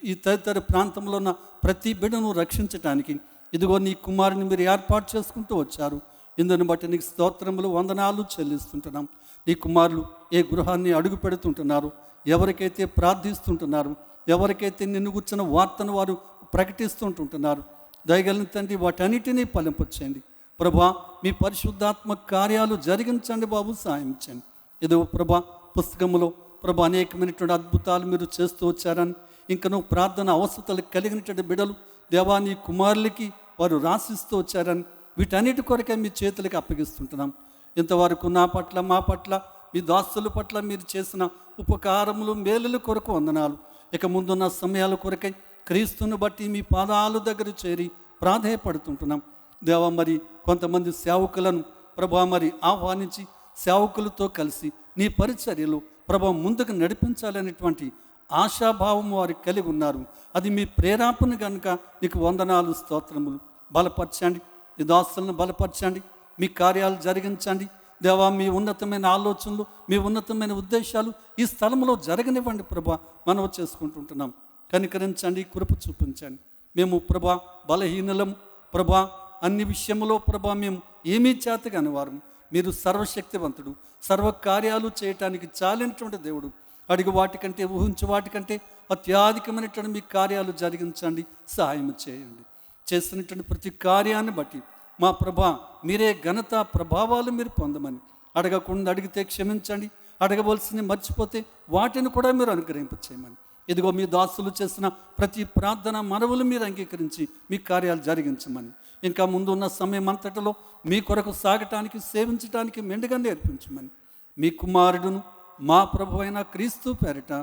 G: ఈ తదితర ప్రాంతంలో ఉన్న ప్రతి బిడ్డను రక్షించటానికి ఇదిగో నీ కుమారుని మీరు ఏర్పాటు చేసుకుంటూ వచ్చారు. ఇందుని బట్టి నీకు స్తోత్రములు, వందనాలు చెల్లిస్తుంటున్నాం. నీ కుమారులు ఏ గృహాన్ని అడుగు పెడుతుంటున్నారు, ఎవరికైతే ప్రార్థిస్తుంటున్నారు, ఎవరికైతే నిన్ను గుర్చిన వార్తను వారు ప్రకటిస్తుంటుంటున్నారు, దయగలిగిన తండ్రి వాటన్నిటినీ ఫలింపచేయండి ప్రభా. మీ పరిశుద్ధాత్మ కార్యాలు జరిగించండి బాబు, సాయం చేయండి. ఇదో ప్రభా పుస్తకములో ప్రభా అనేకమైనటువంటి అద్భుతాలు మీరు చేస్తూ వచ్చారని, ఇంకనూ ప్రార్థన అవసరతలు కలిగినటువంటి బిడ్డలు దేవా నీ కుమారులకి వారు రాసిస్తూ వచ్చారని, వీటన్నిటి కొరకే మీ చేతులకి అప్పగిస్తుంటున్నాం. ఇంతవరకు నా పట్ల, మా పట్ల, మీ దాసుల పట్ల మీరు చేసిన ఉపకారములు, మేలుల కొరకు వందనాలు. ఇక ముందున్న సమయాల కొరకై క్రీస్తుని బట్టి మీ పాదాల దగ్గర చేరి ప్రాధేయపడుతుంటున్నాం దేవా. మరి కొంతమంది సేవకులను ప్రభా మరి ఆహ్వానించి సేవకులతో కలిసి నీ పరిచర్యలు ప్రభా ముందుకు నడిపించాలనేటువంటి ఆశాభావం వారు కలిగి ఉన్నారు. అది మీ ప్రేరేపణ కనుక నీకు వందనాలు, స్తోత్రములు. బలపరచండి, ఈ దాసులను బలపరచండి, మీ కార్యాలు జరిగించండి దేవా. మీ ఉన్నతమైన ఆలోచనలు, మీ ఉన్నతమైన ఉద్దేశాలు ఈ స్థలంలో జరగనివ్వండి ప్రభా. మనవి చేసుకుంటుంటున్నాం. కనికరించండి, కృప చూపించండి. మేము ప్రభా బలహీనలము ప్రభా, అన్ని విషయంలో ప్రభా మేము ఏమీ చేతగాని వారు. మీరు సర్వశక్తివంతుడు, సర్వకార్యాలు చేయటానికి చాలినటువంటి దేవుడు. అడిగి వాటికంటే, ఊహించు వాటికంటే అత్యధికమైనటువంటి మీ కార్యాలు జరిగించండి, సహాయం చేయండి. చేస్తున్నటువంటి ప్రతి కార్యాన్ని బట్టి మా ప్రభా మీరే ఘనత ప్రభావాలు మీరు పొందమని అడగకుండా అడిగితే క్షమించండి, అడగవలసినవి మర్చిపోతే వాటిని కూడా మీరు అనుగ్రహింపచేయమని. ఇదిగో మీ దాసులు చేసిన ప్రతి ప్రార్థన మనవులు మీరు అంగీకరించి మీ కార్యాలు జరిగించమని. ఇంకా ముందు ఉన్న సమయం అంతటిలో మీ కొరకు సాగటానికి, సేవించటానికి మెండుగా నేర్పించమని మీ కుమారుడును మా ప్రభు అయిన క్రీస్తు పేరిట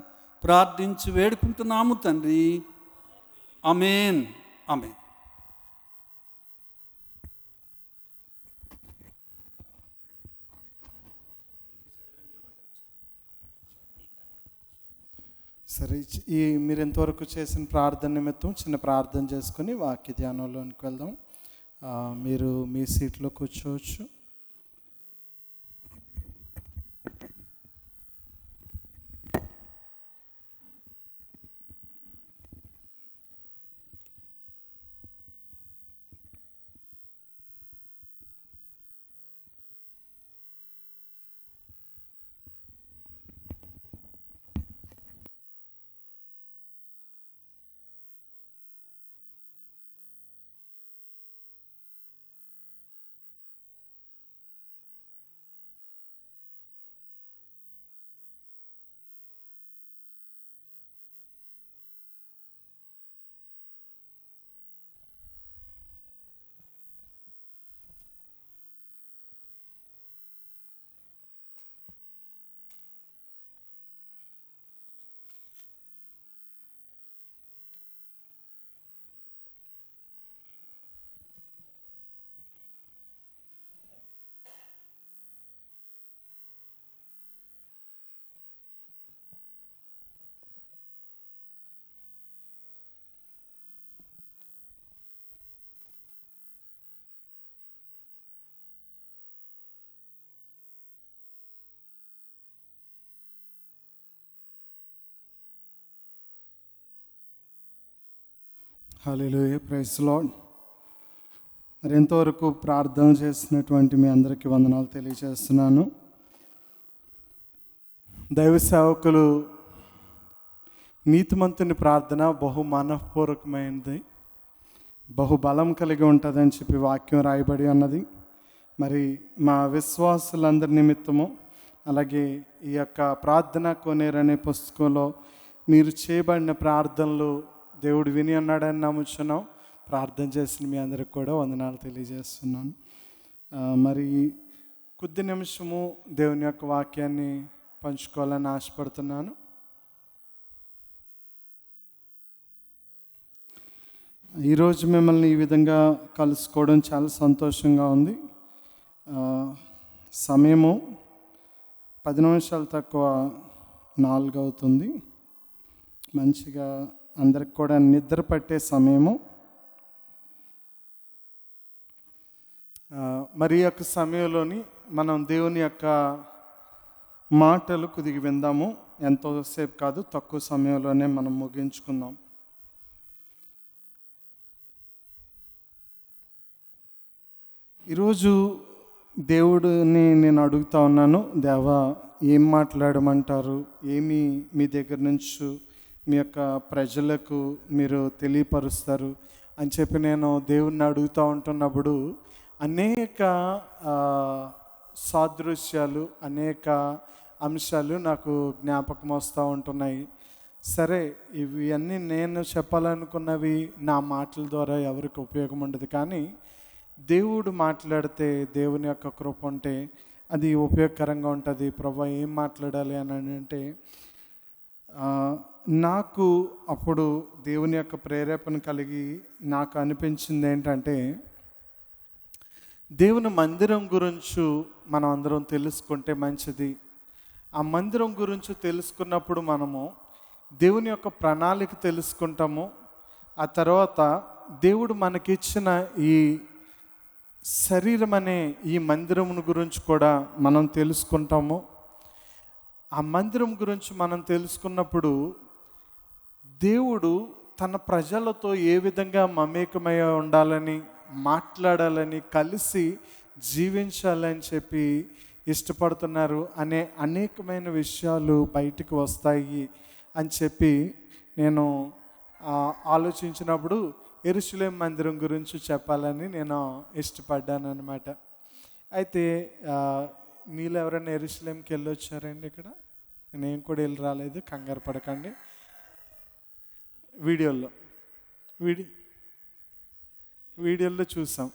G: ప్రార్థించి వేడుకుంటున్నాము తండ్రి. ఆమేన్. ఆమేన్.
A: సరే, ఈ మీరు ఎంతవరకు చేసిన ప్రార్థన నిమిత్తం చిన్న ప్రార్థన చేసుకొని వాక్య ధ్యానంలోనికి వెళ్దాం. మీరు మీ సీట్లో కూర్చోవచ్చు. హల్లెలూయా, ప్రైజ్ లార్డ్. మరి ఎంతవరకు ప్రార్థన చేసినటువంటి మీ అందరికీ వందనాలు తెలియజేస్తున్నాను. దైవ సేవకులు నీతిమంతుని ప్రార్థన బహు మనఃపూర్వకమైనది, బహుబలం కలిగి ఉంటుందని చెప్పి వాక్యం రాయబడి ఉన్నది. మరి మా విశ్వాసులందరి నిమిత్తము, అలాగే ఈ యొక్క ప్రార్థన కోనేరు అనే పుస్తకంలో మీరు చేయబడిన ప్రార్థనలు దేవుడు విని అన్నాడని నమ్ముచున్నాం. ప్రార్థన చేసిన మీ అందరికి కూడా వందనాలు తెలియజేస్తున్నాను. మరి కొద్ది నిమిషము దేవుని యొక్క వాక్యాన్ని పంచుకోవాలని ఆశపడుతున్నాను. ఈరోజు మిమ్మల్ని ఈ విధంగా కలుసుకోవడం చాలా సంతోషంగా ఉంది. సమయము 10 నిమిషాలు తక్కువ 4 అవుతుంది. మంచిగా అందరికి కూడా నిద్ర పట్టే సమయము. మరి ఈ యొక్క సమయంలోని మనం దేవుని యొక్క మాటలు కొద్దిగా విందాము. ఎంతోసేపు కాదు, తక్కువ సమయంలోనే మనం ముగించుకుందాం. ఈరోజు దేవుడిని నేను అడుగుతా ఉన్నాను, దేవా ఏం మాట్లాడమంటారు, ఏమి మీ దగ్గర నుంచి మీ యొక్క ప్రజలకు మీరు తెలియపరుస్తారు అని చెప్పి నేను దేవుణ్ణి అడుగుతూ ఉంటున్నప్పుడు అనేక సాదృశ్యాలు, అనేక అంశాలు నాకు జ్ఞాపకం వస్తూ ఉంటున్నాయి. సరే, ఇవి అన్నీ నేను చెప్పాలనుకున్నవి నా మాటల ద్వారా ఎవరికి ఉపయోగం ఉండదు, కానీ దేవుడు మాట్లాడితే, దేవుని యొక్క కృప ఉంటే అది ఉపయోగకరంగా ఉంటుంది. ప్రభా ఏం మాట్లాడాలి అని అంటే, నాకు అప్పుడు దేవుని యొక్క ప్రేరేపణ కలిగి నాకు అనిపించింది ఏంటంటే, దేవుని మందిరం గురించి మనం అందరం తెలుసుకుంటే మంచిది. ఆ మందిరం గురించి తెలుసుకున్నప్పుడు మనము దేవుని యొక్క ప్రణాళిక తెలుసుకుంటాము. ఆ తర్వాత దేవుడు మనకిచ్చిన ఈ శరీరం అనే ఈ మందిరం గురించి కూడా మనం తెలుసుకుంటాము. ఆ మందిరం గురించి మనం తెలుసుకున్నప్పుడు దేవుడు తన ప్రజలతో ఏ విధంగా మమేకమై ఉండాలని, మాట్లాడాలని, కలిసి జీవించాలని చెప్పి ఇష్టపడుతున్నారు అనే అనేకమైన విషయాలు బయటికి వస్తాయి అని చెప్పి నేను ఆలోచించినప్పుడు యెరూషలేము మందిరం గురించి చెప్పాలని నేను ఇష్టపడ్డాను అన్నమాట. అయితే మీలో ఎవరైనా యెరూషలేంకి వెళ్ళి వచ్చారండి? ఇక్కడ నేను కూడా వెళ్ళి రాలేదు, కంగారు పడకండి. వీడియోలో చూసాం.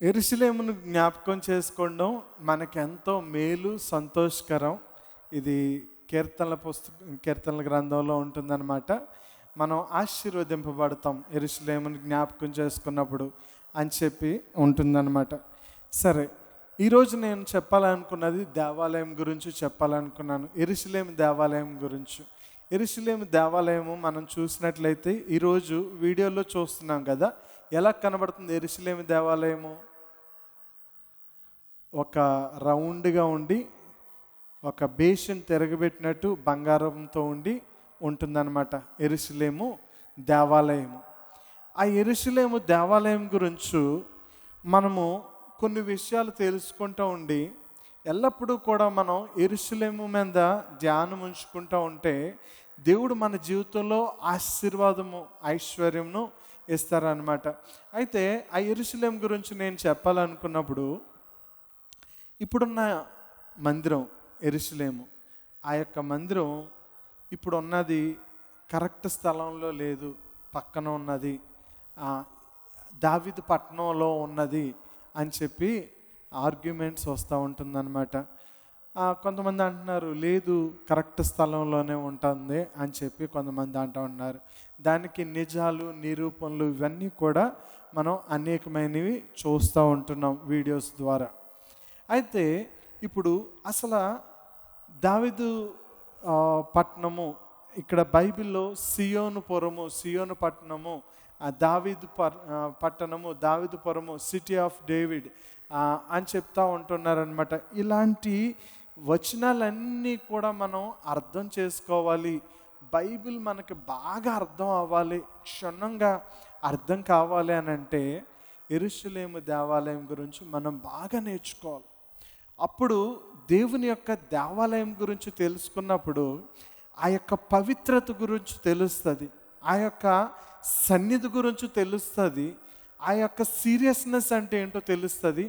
A: యెరూషలేమును జ్ఞాపకం చేసుకోవడం మనకెంతో మేలు, సంతోషకరం. ఇది కీర్తనల గ్రంథంలో ఉంటుందన్నమాట. మనం ఆశీర్వదింపబడతాం యెరూషలేమును జ్ఞాపకం చేసుకున్నప్పుడు అని చెప్పి ఉంటుందన్నమాట. సరే, ఈరోజు నేను చెప్పాలనుకున్నది దేవాలయం గురించి చెప్పాలనుకున్నాను. యెరూషలేము దేవాలయం గురించి. యెరూషలేము దేవాలయము మనం చూసినట్లయితే ఈరోజు వీడియోలో చూస్తున్నాం కదా, ఎలా కనబడుతుంది యెరూషలేము దేవాలయము? ఒక రౌండ్గా ఉండి ఒక బేషన్ తిరగబెట్టినట్టు బంగారంతో ఉంటుందన్నమాట యెరూషలేము దేవాలయము. ఆ యెరూషలేము దేవాలయం గురించి మనము కొన్ని విషయాలు తెలుసుకుంటూ ఉండి ఎల్లప్పుడూ కూడా మనం యెరూషలేము మీద ధ్యానం ఉంచుకుంటూ ఉంటే దేవుడు మన జీవితంలో ఆశీర్వాదము, ఐశ్వర్యమును ఇస్తారనమాట. అయితే ఆ యెరూషలేము గురించి నేను చెప్పాలనుకున్నప్పుడు, ఇప్పుడున్న మందిరం యెరూషలేము, ఆ యొక్క మందిరం ఇప్పుడు ఉన్నది కరెక్ట్ స్థలంలో లేదు, పక్కన ఉన్నది, దావీదు పట్టణంలో ఉన్నది అని చెప్పి ఆర్గ్యుమెంట్స్ వస్తూ ఉంటుందన్నమాట. కొంతమంది అంటున్నారు లేదు కరెక్ట్ స్థలంలోనే ఉంటుంది అని చెప్పి కొంతమంది అంటూ ఉన్నారు. దానికి నిజాలు, నిరూపణలు ఇవన్నీ కూడా మనం అనేకమైనవి చూస్తూ ఉంటున్నాం వీడియోస్ ద్వారా. అయితే ఇప్పుడు అసలు దావీదు పట్టణము, ఇక్కడ బైబిల్లో సియోను పట్టణము, దావీదు పట్టణము, దావీదుపురము, సిటీ ఆఫ్ డేవిడ్ అని చెప్తా ఉంటున్నారనమాట. ఇలాంటి వచనాలన్నీ కూడా మనం అర్థం చేసుకోవాలి. బైబిల్ మనకి బాగా అర్థం అవ్వాలి, క్షుణ్ణంగా అర్థం కావాలి అని అంటే యెరూషలేము దేవాలయం గురించి మనం బాగా నేర్చుకోవాలి. అప్పుడు దేవుని యొక్క దేవాలయం గురించి తెలుసుకున్నప్పుడు ఆ యొక్క పవిత్రత గురించి తెలుస్తుంది, ఆ యొక్క సన్నిధి గురించి తెలుస్తుంది, ఆ యొక్క సీరియస్నెస్ అంటే ఏంటో తెలుస్తుంది.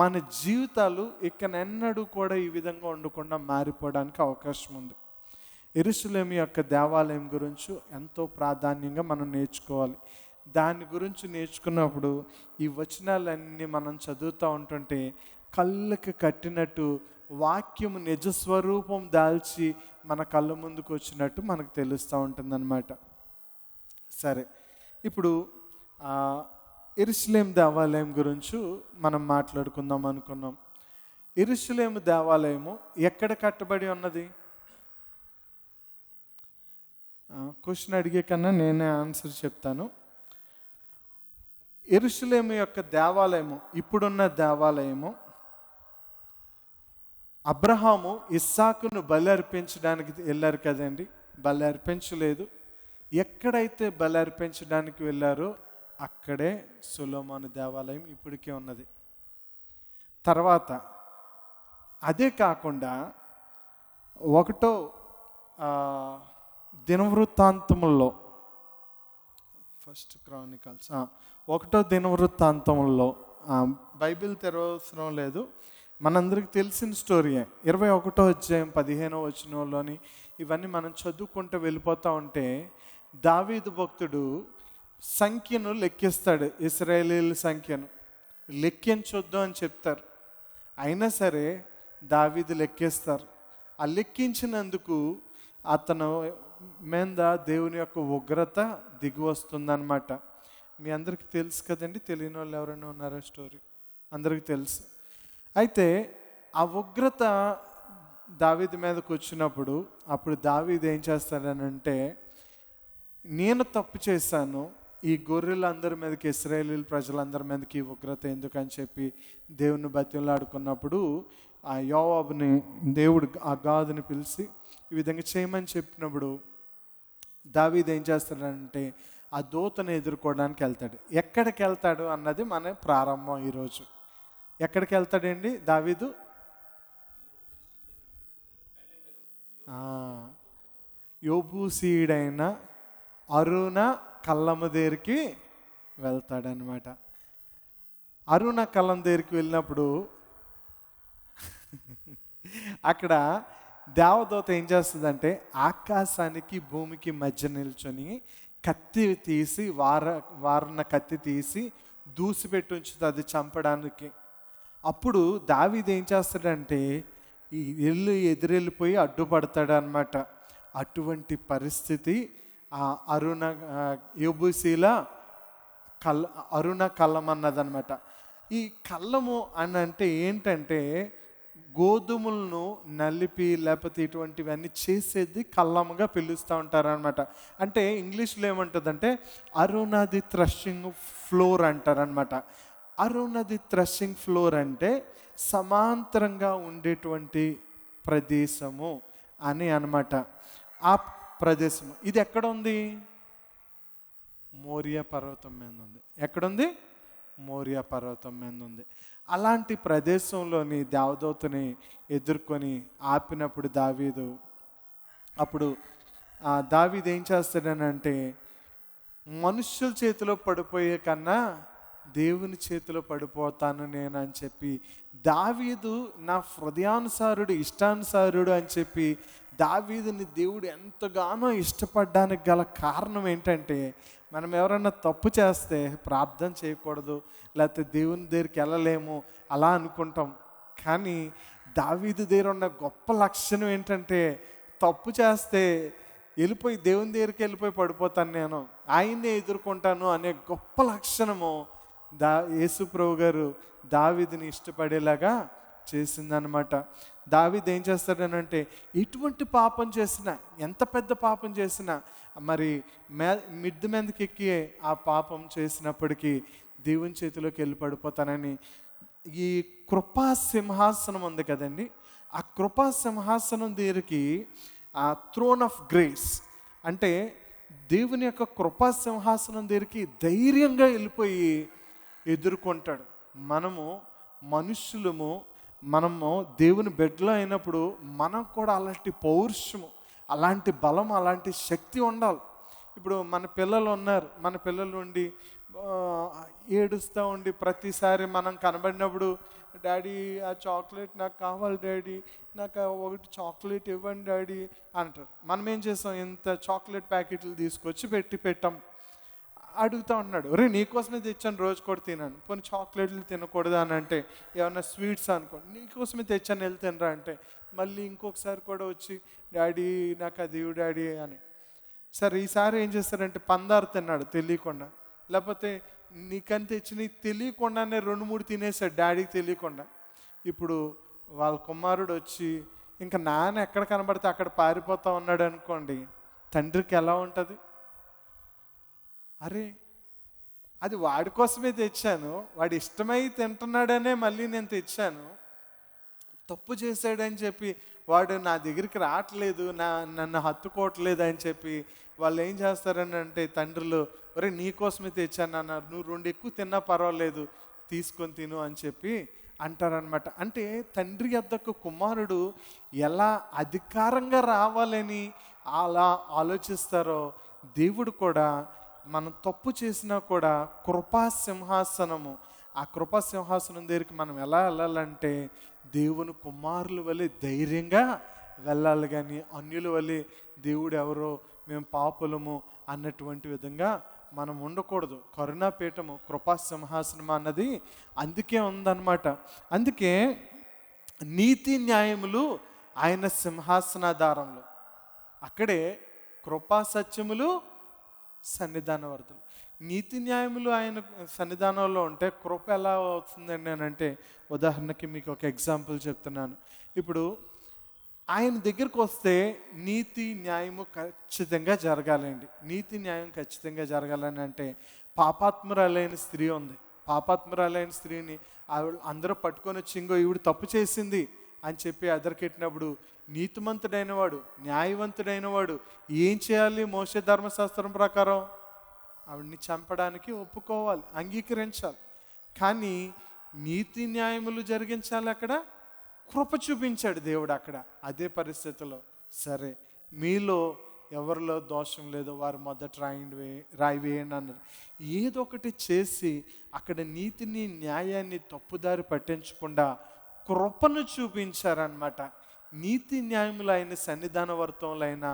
A: మన జీవితాలు ఇకనెన్నడూ కూడా ఈ విధంగా ఉండకుండా మారిపోవడానికి అవకాశం ఉంది. యెరూషలేము యొక్క దేవాలయం గురించి ఎంతో ప్రాధాన్యంగా మనం నేర్చుకోవాలి. దాని గురించి నేర్చుకున్నప్పుడు ఈ వచనాలన్నీ మనం చదువుతూ ఉంటుంటే కళ్ళకి కట్టినట్టు వాక్యము నిజస్వరూపం దాల్చి మన కళ్ళ ముందుకు వచ్చినట్టు మనకు తెలుస్తూ ఉంటుందన్నమాట. సరే, ఇప్పుడు యెరూషలేము దేవాలయం గురించి మనం మాట్లాడుకుందాం అనుకున్నాం. యెరూషలేము దేవాలయము ఎక్కడ కట్టబడి ఉన్నది? క్వశ్చన్ అడిగే కన్నా నేనే ఆన్సర్ చెప్తాను. యెరూషలేము యొక్క దేవాలయము, ఇప్పుడున్న దేవాలయము, అబ్రహాము ఇస్సాకును బలి అర్పించడానికి వెళ్ళారు కదండి, బలి అర్పించలేదు. ఎక్కడైతే బలి అర్పించడానికి వెళ్ళారో అక్కడే సొలొమోను దేవాలయం ఇప్పటికే ఉన్నది. తర్వాత అదే కాకుండా 1వ దినవృత్తాంతముల్లో, 1 Chronicles 1వ దినవృత్తాంతముల్లో, బైబిల్ తెరవసరం లేదు, మనందరికి తెలిసిన స్టోరీయే. 21వ అధ్యాయం 15వ వచనంలోని ఇవన్నీ మనం చదువుకుంటూ వెళ్ళిపోతూ ఉంటే దావీదు భక్తుడు సంఖ్యను లెక్కిస్తాడు, ఇశ్రాయేలీల సంఖ్యను లెక్కించొద్దు అని చెప్తారు. అయినా సరే దావీదు లెక్కిస్తారు. ఆ లెక్కించినందుకు అతను మీద దేవుని యొక్క ఉగ్రత దిగి వస్తుందన్నమాట. మీ అందరికీ తెలుసు కదండి, తెలియని వాళ్ళు ఎవరైనా ఉన్నారా? స్టోరీ అందరికీ తెలుసు. అయితే ఆ ఉగ్రత దావీదు మీదకి వచ్చినప్పుడు అప్పుడు దావీదు ఏం చేస్తాడనంటే, నేను తప్పు చేశాను, ఈ గొర్రెలందరి మీదకి, ఇశ్రాయేలీల ప్రజలందరి మీదకి ఉగ్రత ఎందుకని చెప్పి దేవుని బతిమలాడుకున్నప్పుడు ఆ యోవాబుని దేవుడు, ఆ గాదుని పిలిచి ఈ విధంగా చేయమని చెప్పినప్పుడు దావీదు ఏం చేస్తాడంటే ఆ దూతను ఎదుర్కోవడానికి వెళ్తాడు. ఎక్కడికి వెళ్తాడు అన్నది మన ప్రారంభం ఈరోజు. ఎక్కడికి వెళ్తాడండి దావీదు? యోబూసీయుడైన అరుణ కళ్ళమ్మ దగ్గరికి వెళ్తాడనమాట. అరుణ కళ్ళం దగ్గరికి వెళ్ళినప్పుడు అక్కడ దేవదూత ఏం చేస్తుందంటే ఆకాశానికి భూమికి మధ్య నిల్చొని కత్తి తీసి వారున్న కత్తి తీసి దూసిపెట్టి ఉంచుతుంది చంపడానికి. అప్పుడు దావీదు ఏం చేస్తాడంటే ఈ ఎదురెళ్ళిపోయి అడ్డుపడతాడు అనమాట. అటువంటి పరిస్థితి యోబూసీల అరుణ కళ్ళం అన్నదనమాట. ఈ కళ్ళము అని అంటే ఏంటంటే గోధుమలను నలిపి లేకపోతే ఇటువంటివన్నీ చేసేది కళ్ళముగా పిలుస్తూ ఉంటారనమాట. అంటే ఇంగ్లీష్లో ఏమంటుందంటే అరుణది థ్రషింగ్ ఫ్లోర్ అంటారనమాట. అరుణది థ్రషింగ్ ఫ్లోర్ అంటే సమాంతరంగా ఉండేటువంటి ప్రదేశము అని అనమాట. ఆ ప్రదేశము ఇది ఎక్కడ ఉంది? మోరియా పర్వతం మీద ఉంది. ఎక్కడుంది? మోరియా పర్వతం మీద ఉంది. అలాంటి ప్రదేశంలోని దేవదూతని ఎదుర్కొని ఆపినప్పుడు దావీదు ఏం చేస్తాడనంటే మనుష్యుల చేతిలో పడిపోయే కన్నా దేవుని చేతిలో పడిపోతాను నేను అని చెప్పి దావీదు నా హృదయానుసారుడు ఇష్టానుసారుడు అని చెప్పి దావీదుని దేవుడు ఎంతగానో ఇష్టపడడానికి గల కారణం ఏంటంటే మనం ఎవరైనా తప్పు చేస్తే ప్రార్థన చేయకూడదు, లేకపోతే దేవుని దగ్గరికి వెళ్ళలేము అలా అనుకుంటాం. కానీ దావీదు దగ్గర ఉన్న గొప్ప లక్షణం ఏంటంటే తప్పు చేస్తే దేవుని దగ్గరికి వెళ్ళిపోయి పడిపోతాను, నేను ఆయన్నే ఎదుర్కొంటాను అనే గొప్ప లక్షణము యేసు ప్రభు గారు దావీదుని ఇష్టపడేలాగా చేసిందనమాట. దావీదు ఏం చేస్తాడనంటే ఎటువంటి పాపం చేసినా, ఎంత పెద్ద పాపం చేసినా, మరి మిద్దె మీదకి ఎక్కి ఆ పాపం చేసినప్పటికీ దేవుని చేతిలోకి వెళ్ళి పడిపోతానని ఈ కృపా సింహాసనం ఉంది కదండి, ఆ కృపా సింహాసనం దగ్గరికి ఆ థ్రోన్ ఆఫ్ గ్రేస్ అంటే దేవుని యొక్క కృపా సింహాసనం దగ్గరికి ధైర్యంగా వెళ్ళిపోయి ఎదుర్కొంటాడు. మనము దేవుని బిడ్డలో అయినప్పుడు మనం కూడా అలాంటి పౌరుషము, అలాంటి బలం, అలాంటి శక్తి ఉండాలి. ఇప్పుడు మన పిల్లలు ఉన్నారు, మన పిల్లలు ఉండి ఏడుస్తూ ఉండి ప్రతిసారి మనం కనబడినప్పుడు డాడీ ఆ చాక్లెట్ నాకు కావాలి డాడీ, నాకు ఒకటి చాక్లెట్ ఇవ్వండి డాడీ అంటారు. మనం ఏం చేస్తాం, ఇంత చాక్లెట్ ప్యాకెట్లు తీసుకొచ్చి పెట్టాం. అడుగుతూ ఉన్నాడు, రే నీకోసమే తెచ్చాను, రోజు కూడా తినాను, పోనీ చాక్లెట్లు తినకూడదు అని అంటే, ఏమన్నా స్వీట్స్ అనుకోండి, నీకోసమే తెచ్చాను వెళ్ళి తినరా అంటే మళ్ళీ ఇంకొకసారి కూడా వచ్చి డాడీ నాకు అది ఇవ్వు డాడీ అని. సరే ఈసారి ఏం చేస్తారంటే పందారు తిన్నాడు తెలియకుండా, లేకపోతే నీకని తెచ్చి నీకు తెలియకుండానే 2-3 తినేసాడు డాడీకి తెలియకుండా. ఇప్పుడు వాళ్ళ కుమారుడు వచ్చి ఇంకా నాన్న ఎక్కడ కనబడితే అక్కడ పారిపోతా ఉన్నాడు అనుకోండి, తండ్రికి ఎలా ఉంటుంది? అరే అది వాడి కోసమే తెచ్చాను, వాడి ఇష్టమై తింటున్నాడనే మళ్ళీ నేను తెచ్చాను, తప్పు చేశాడని చెప్పి వాడు నా దగ్గరికి రావట్లేదు, నన్ను హత్తుకోవట్లేదు అని చెప్పి వాళ్ళు ఏం చేస్తారని అంటే తండ్రులు, ఒరే నీకోసమే తెచ్చాను అన్నారు, నువ్వు 2 ఎక్కువ తిన్నా పర్వాలేదు తీసుకొని తిను అని చెప్పి అంటారనమాట. అంటే తండ్రి యొద్దకు కుమారుడు ఎలా అధికారంగా రావాలని అలా ఆలోచిస్తారో దేవుడు కూడా మనం తప్పు చేసినా కూడా కృపా సింహాసనము, ఆ కృపా సింహాసనం దగ్గరికి మనం ఎలా వెళ్ళాలంటే దేవుని కుమారుల వలె ధైర్యంగా వెళ్ళాలి, కానీ అన్యుల వలె దేవుడు ఎవరో మేము పాపులము అన్నటువంటి విధంగా మనం ఉండకూడదు. కరుణాపీఠము కృపా సింహాసనం అన్నది అందుకే ఉందన్నమాట. అందుకే నీతి న్యాయములు ఆయన సింహాసనాధారంలో, అక్కడే కృపా సత్యములు సన్నిధానవర్తులు. నీతి న్యాయములు ఆయన సన్నిధానంలో ఉంటే కృప ఎలా అవుతుందండి అని అంటే, ఉదాహరణకి మీకు ఒక ఎగ్జాంపుల్ చెప్తున్నాను. ఇప్పుడు ఆయన దగ్గరకు వస్తే నీతి న్యాయము ఖచ్చితంగా జరగాలండి. నీతి న్యాయం ఖచ్చితంగా జరగాలని అంటే పాపాత్మురాలైన స్త్రీ ఉంది, పాపాత్మురాలైన స్త్రీని అందరూ పట్టుకొని వచ్చి ఇంకో ఈవిడ తప్పు చేసింది అని చెప్పి ఎదరికెట్టినప్పుడు నీతిమంతుడైన వాడు, న్యాయవంతుడైన వాడు ఏం చేయాలి? మోషే ధర్మశాస్త్రం ప్రకారం ఆవిడ్ని చంపడానికి ఒప్పుకోవాలి, అంగీకరించాలి. కానీ నీతి న్యాయములు జరిగించాలి, అక్కడ కృప చూపించాడు దేవుడు. అక్కడ అదే పరిస్థితిలో సరే మీలో ఎవరిలో దోషం లేదో వారు మొదట రాయి వేయండి అన్నారు. ఏదో ఒకటి చేసి అక్కడ నీతిని న్యాయాన్ని తప్పుదారి పట్టించకుండా కృపను చూపించారనమాట. నీతి న్యాయములైన సన్నిధాన వర్తములైన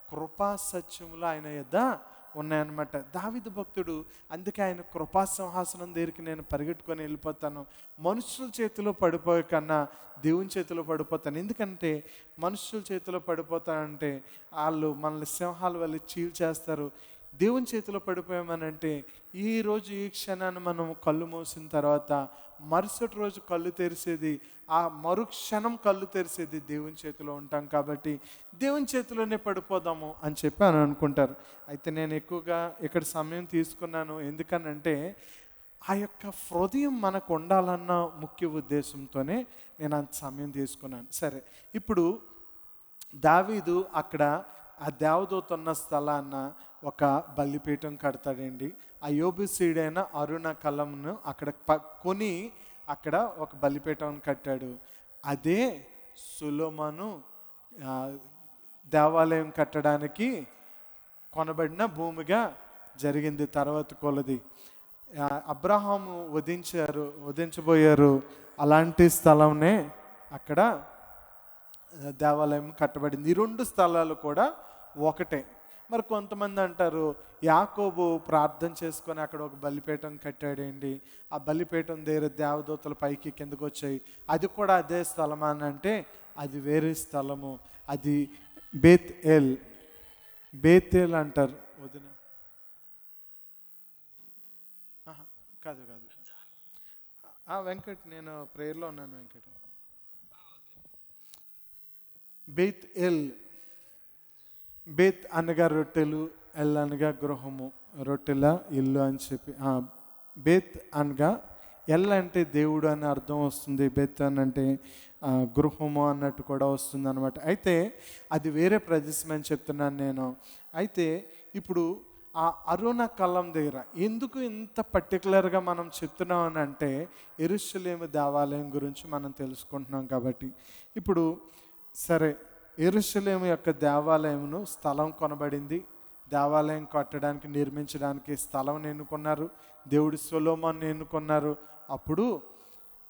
A: కృపా సత్యములు ఆయన యొద్ద ఉన్నాయన్నమాట. దావీదు భక్తుడు అందుకే ఆయన కృపా సింహాసనం దగ్గరికి నేను పరిగెట్టుకొని వెళ్ళిపోతాను, మనుషుల చేతిలో పడిపోయే కన్నా దేవుని చేతిలో పడిపోతాను. ఎందుకంటే మనుషుల చేతిలో పడిపోతానంటే వాళ్ళు మనల్ని సింహాల వల్ల చీల్చేస్తారు. దేవుని చేతిలో పడిపోయామనంటే ఈరోజు ఈ క్షణాన్ని మనం కళ్ళు మూసిన తర్వాత మరుసటి రోజు కళ్ళు తెరిచేది, ఆ మరుక్షణం కళ్ళు తెరిచేది దేవుని చేతిలో ఉంటాం. కాబట్టి దేవుని చేతిలోనే పడిపోదాము అని చెప్పి అని అనుకుంటారు. అయితే నేను ఎక్కువగా ఇక్కడ సమయం తీసుకున్నాను ఎందుకనంటే ఆ యొక్క హృదయం మనకు ఉండాలన్న ముఖ్య ఉద్దేశంతోనే నేను అంత సమయం తీసుకున్నాను. సరే, ఇప్పుడు దావీదు అక్కడ ఆ దేవదూత ఉన్న స్థలాన్న ఒక బలిపీఠం కడతాడండి. ఆ యోబుసీడైన అరుణ కలంను అక్కడ కొని అక్కడ ఒక బలిపీఠం కట్టాడు. అదే సొలొమోను దేవాలయం కట్టడానికి కొనబడిన భూమిగా జరిగింది. తర్వాత కొలది అబ్రహాము వధించబోయారు, అలాంటి స్థలంనే అక్కడ దేవాలయం కట్టబడింది. ఈ రెండు స్థలాలు కూడా ఒకటే. మరి కొంతమంది అంటారు యాకోబు ప్రార్థన చేసుకొని అక్కడ ఒక బలిపీఠం కట్టాడండి, ఆ బలిపీఠం దగ్గర దేవదూతలు పైకి కిందకు వచ్చాయి, అది కూడా అదే స్థలమా అని అంటే అది వేరే స్థలము. అది బేతేల్ అంటారు. వదిన కాదు వెంకట్, నేను ప్రేయర్లో ఉన్నాను. వెంకట్, బేత్ అనగా రొట్టెలు, ఎల్ అనగా గృహము, రొట్టెల ఇల్లు అని చెప్పి. బేత్ అనగా ఎల్ అంటే దేవుడు అని అర్థం వస్తుంది, బేత్ అని అంటే గృహము అన్నట్టు కూడా వస్తుంది అనమాట. అయితే అది వేరే ప్రదేశం అని చెప్తున్నాను నేను. అయితే ఇప్పుడు ఆ అరుణ కలం దగ్గర ఎందుకు ఇంత పర్టికులర్గా మనం చెప్తున్నాం అని అంటే యెరూషలేము దేవాలయం గురించి మనం తెలుసుకుంటున్నాం కాబట్టి. ఇప్పుడు సరే, యెరూషలేము యొక్క దేవాలయమును స్థలం కొనబడింది. దేవాలయం కట్టడానికి నిర్మించడానికి స్థలం ఎన్నుకున్నారు, దేవుడు సొలొమోను ఎన్నుకున్నారు. అప్పుడు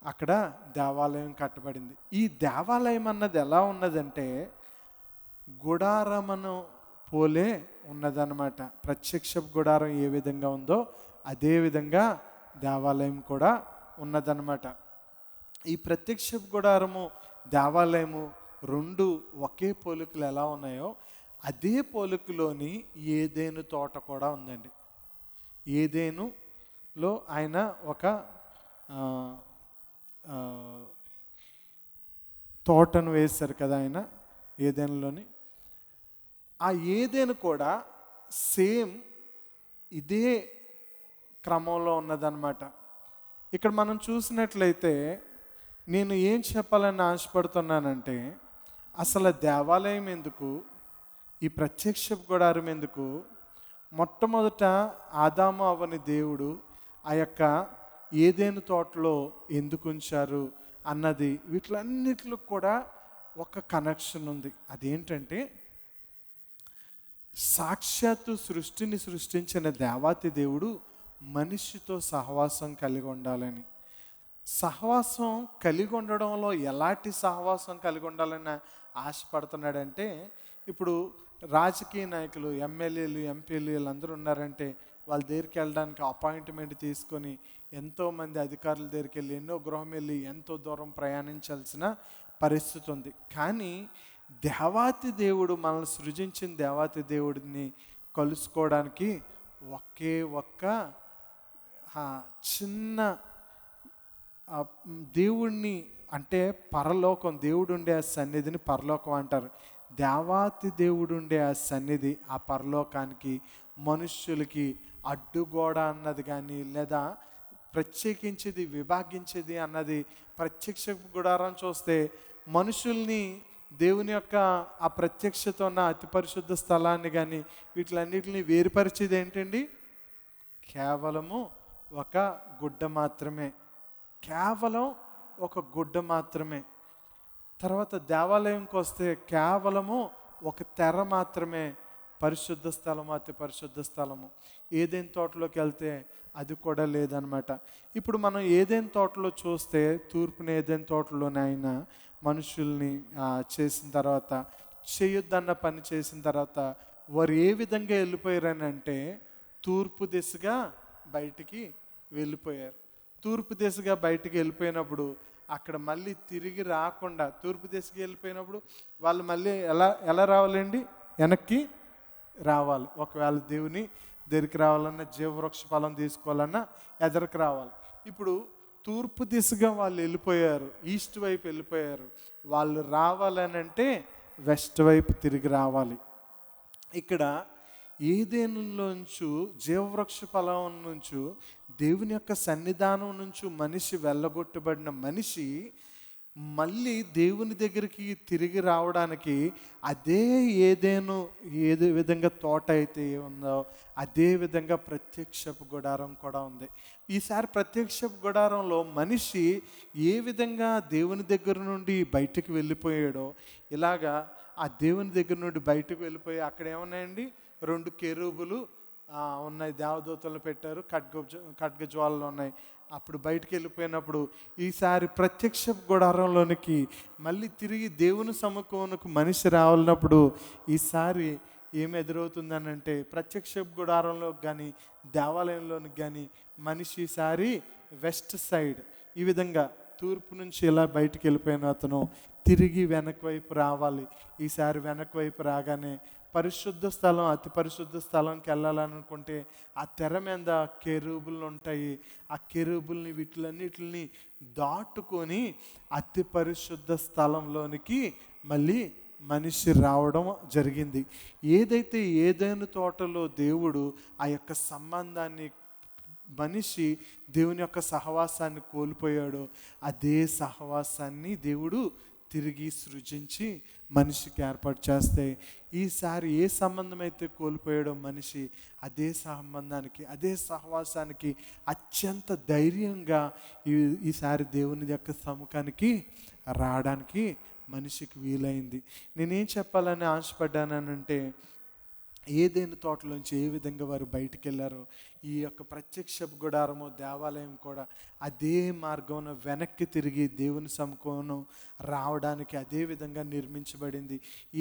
A: అక్కడ దేవాలయం కట్టబడింది. ఈ దేవాలయం అన్నది ఎలా ఉన్నదంటే గుడారమును పోలే ఉన్నదన్నమాట. ప్రత్యక్ష గుడారం ఏ విధంగా ఉందో అదే విధంగా దేవాలయం కూడా ఉన్నదన్నమాట. ఈ ప్రత్యక్ష గుడారము దేవాలయము రెండు ఒకే పోలికలు ఎలా ఉన్నాయో అదే పోలికలోని ఏదేను తోట కూడా ఉందండి. ఏదేనులో ఆయన ఒక తోటను వేశారు కదా ఆయన ఏదేనులోని. ఆ ఏదేను కూడా సేమ్ ఇదే క్రమంలో ఉన్నదన్నమాట. ఇక్కడ మనం చూసినట్లయితే నేను ఏం చెప్పాలని ఆశపడుతున్నానంటే అసలు దేవాలయం ఎందుకు, ఈ ప్రత్యక్ష గుడారం ఎందుకు, మొట్టమొదట ఆదాము అవ్వని దేవుడు ఆ యొక్క ఏదేను తోటలో ఎందుకు ఉంచారు అన్నది, వీటిలన్నిటిలో కూడా ఒక కనెక్షన్ ఉంది. అదేంటంటే సాక్షాత్తు సృష్టిని సృష్టించిన దేవాతి దేవుడు మనిషితో సహవాసం కలిగి ఉండాలని, సహవాసం కలిగి ఉండడంలో ఎలాంటి సహవాసం కలిగి ఉండాలని ఆశపడుతున్నాడంటే ఇప్పుడు రాజకీయ నాయకులు, ఎమ్మెల్యేలు, ఎంపీలు వీళ్ళందరూ ఉన్నారంటే వాళ్ళ దగ్గరికి వెళ్ళడానికి అపాయింట్మెంట్ తీసుకొని ఎంతోమంది అధికారుల దగ్గరికి వెళ్ళి ఎన్నో గృహం వెళ్ళి ఎంతో దూరం ప్రయాణించాల్సిన పరిస్థితి ఉంది. కానీ దేవాతి దేవుడు, మనల్ని సృజించిన దేవాతి దేవుడిని కలుసుకోవడానికి ఒకే ఒక్క చిన్న దేవుణ్ణి, అంటే పరలోకం, దేవుడు ఉండే ఆ సన్నిధిని పరలోకం అంటారు. దేవాతి దేవుడు ఉండే ఆ సన్నిధి, ఆ పరలోకానికి మనుష్యులకి అడ్డుగోడ అన్నది కానీ లేదా ప్రత్యేకించేది విభాగించేది అన్నది, ప్రత్యక్ష గుడారం చూస్తే మనుషుల్ని దేవుని యొక్క ఆ ప్రత్యక్షత ఉన్న అతి పరిశుద్ధ స్థలాన్ని కానీ వీటిలన్నిటిని వేరుపరిచేది ఏంటండి? కేవలము ఒక గుడ్డ మాత్రమే, కేవలం ఒక గుడ్డ మాత్రమే. తర్వాత దేవాలయంకి వస్తే కేవలము ఒక తెర మాత్రమే పరిశుద్ధ స్థలము, అతి పరిశుద్ధ స్థలము. ఏదైనా తోటలోకి వెళ్తే అది కూడా లేదనమాట. ఇప్పుడు మనం ఏదైనా తోటలో చూస్తే తూర్పున ఏదైనా తోటలోనే ఆయన మనుషుల్ని చేసిన తర్వాత, చేయొద్దన్న పని చేసిన తర్వాత వారు ఏ విధంగా వెళ్ళిపోయారని అంటే తూర్పు దిశగా బయటికి వెళ్ళిపోయారు. తూర్పు దిశగా బయటికి వెళ్ళిపోయినప్పుడు అక్కడ మళ్ళీ తిరిగి రాకుండా, తూర్పు దిశకి వెళ్ళిపోయినప్పుడు వాళ్ళు మళ్ళీ ఎలా రావాలండి? వెనక్కి రావాలి. ఒకవేళ దేవుని దగ్గరికి రావాలన్నా, జీవవృక్ష ఫలం తీసుకోవాలన్నా ఎదరికి రావాలి. ఇప్పుడు తూర్పు దిశగా వాళ్ళు వెళ్ళిపోయారు, ఈస్ట్ వైపు వెళ్ళిపోయారు. వాళ్ళు రావాలని అంటే వెస్ట్ వైపు తిరిగి రావాలి. ఇక్కడ ఏదేనులోంచు, జీవవృక్ష ఫలం నుంచి, దేవుని యొక్క సన్నిధానం నుంచి మనిషి వెళ్ళగొట్టబడిన మనిషి మళ్ళీ దేవుని దగ్గరికి తిరిగి రావడానికి అదే ఏదే విధంగా తోట అయితే ఉందో అదే విధంగా ప్రత్యక్షపు గుడారం కూడా ఉంది. ఈసారి ప్రత్యక్షపు గుడారంలో మనిషి ఏ విధంగా దేవుని దగ్గర నుండి బయటకు వెళ్ళిపోయాడో, ఇలాగా ఆ దేవుని దగ్గర నుండి బయటకు వెళ్ళిపోయి అక్కడ ఏమన్నాయండి? 2 కెరూబులు ఉన్నాయి, దేవదూతలు పెట్టారు, ఖడ్గజ్వాలలు ఉన్నాయి. అప్పుడు బయటికి వెళ్ళిపోయినప్పుడు ఈసారి ప్రత్యక్ష గుడారంలోనికి మళ్ళీ తిరిగి దేవుని సముఖమునకు మనిషి రావాలన్నప్పుడు ఈసారి ఏమి ఎదురవుతుందనంటే ప్రత్యక్ష గుడారంలోకి కానీ దేవాలయంలోనికి కానీ మనిషి ఈసారి వెస్ట్ సైడ్, ఈ విధంగా తూర్పు నుంచి ఇలా బయటికి వెళ్ళిపోయిన అతను తిరిగి వెనక వైపు రావాలి. ఈసారి వెనక వైపు రాగానే పరిశుద్ధ స్థలం, అతి పరిశుద్ధ స్థలంకి వెళ్ళాలనుకుంటే ఆ తెర మీద కెరూబులు ఉంటాయి. ఆ కెరూబుల్ని వీటిలన్నిటిని దాటుకొని అతి పరిశుద్ధ స్థలంలోనికి మళ్ళీ మనిషి రావడం జరిగింది. ఏదైతే ఏదైనా తోటలో దేవుడు ఆ యొక్క సంబంధాన్ని, మనిషి దేవుని యొక్క సహవాసాన్ని కోల్పోయాడో అదే సహవాసాన్ని దేవుడు తిరిగి సృజించి మనిషికి ఏర్పాటు చేస్తే ఈసారి ఏ సంబంధం అయితే కోల్పోయాడో మనిషి అదే సంబంధానికి, అదే సహవాసానికి అత్యంత ధైర్యంగా ఈసారి దేవుని యొక్క సముఖానికి రావడానికి మనిషికి వీలైంది. నేనేం చెప్పాలని ఆశపడ్డానంటే ఏదైనా తోటలోంచి ఏ విధంగా వారు బయటికి వెళ్ళారో ఈ యొక్క ప్రత్యక్ష గుడారము, దేవాలయం కూడా అదే మార్గంలో వెనక్కి తిరిగి దేవుని సముఖంలో రావడానికి అదే విధంగా నిర్మించబడింది.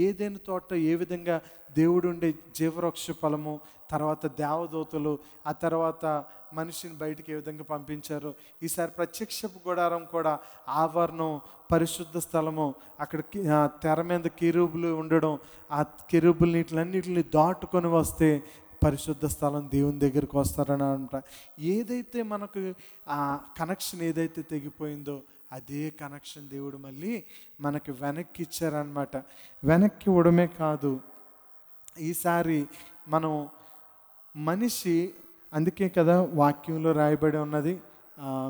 A: ఏదైనా తోట ఏ విధంగా దేవుడు ఉండే జీవవృక్ష ఫలము, తర్వాత దేవదూతలు, ఆ తర్వాత మనిషిని బయటికి ఏ విధంగా పంపించారో ఈసారి ప్రత్యక్ష గుడారం కూడా ఆవరణం, పరిశుద్ధ స్థలము, అక్కడ తెర మీద కెరూబులు ఉండడం, ఆ కెరూబులు నీటిలన్నిటిని దాటుకొని వస్తే పరిశుద్ధ స్థలం దేవుని దగ్గరికి వస్తారని అంట. ఏదైతే మనకు ఆ కనెక్షన్ ఏదైతే తెగిపోయిందో అదే కనెక్షన్ దేవుడు మళ్ళీ మనకి వెనక్కి ఇచ్చారనమాట. వెనక్కి ఇవ్వడమే కాదు, ఈసారి మనం మనిషి, అందుకే కదా వాక్యంలో రాయబడి ఉన్నది,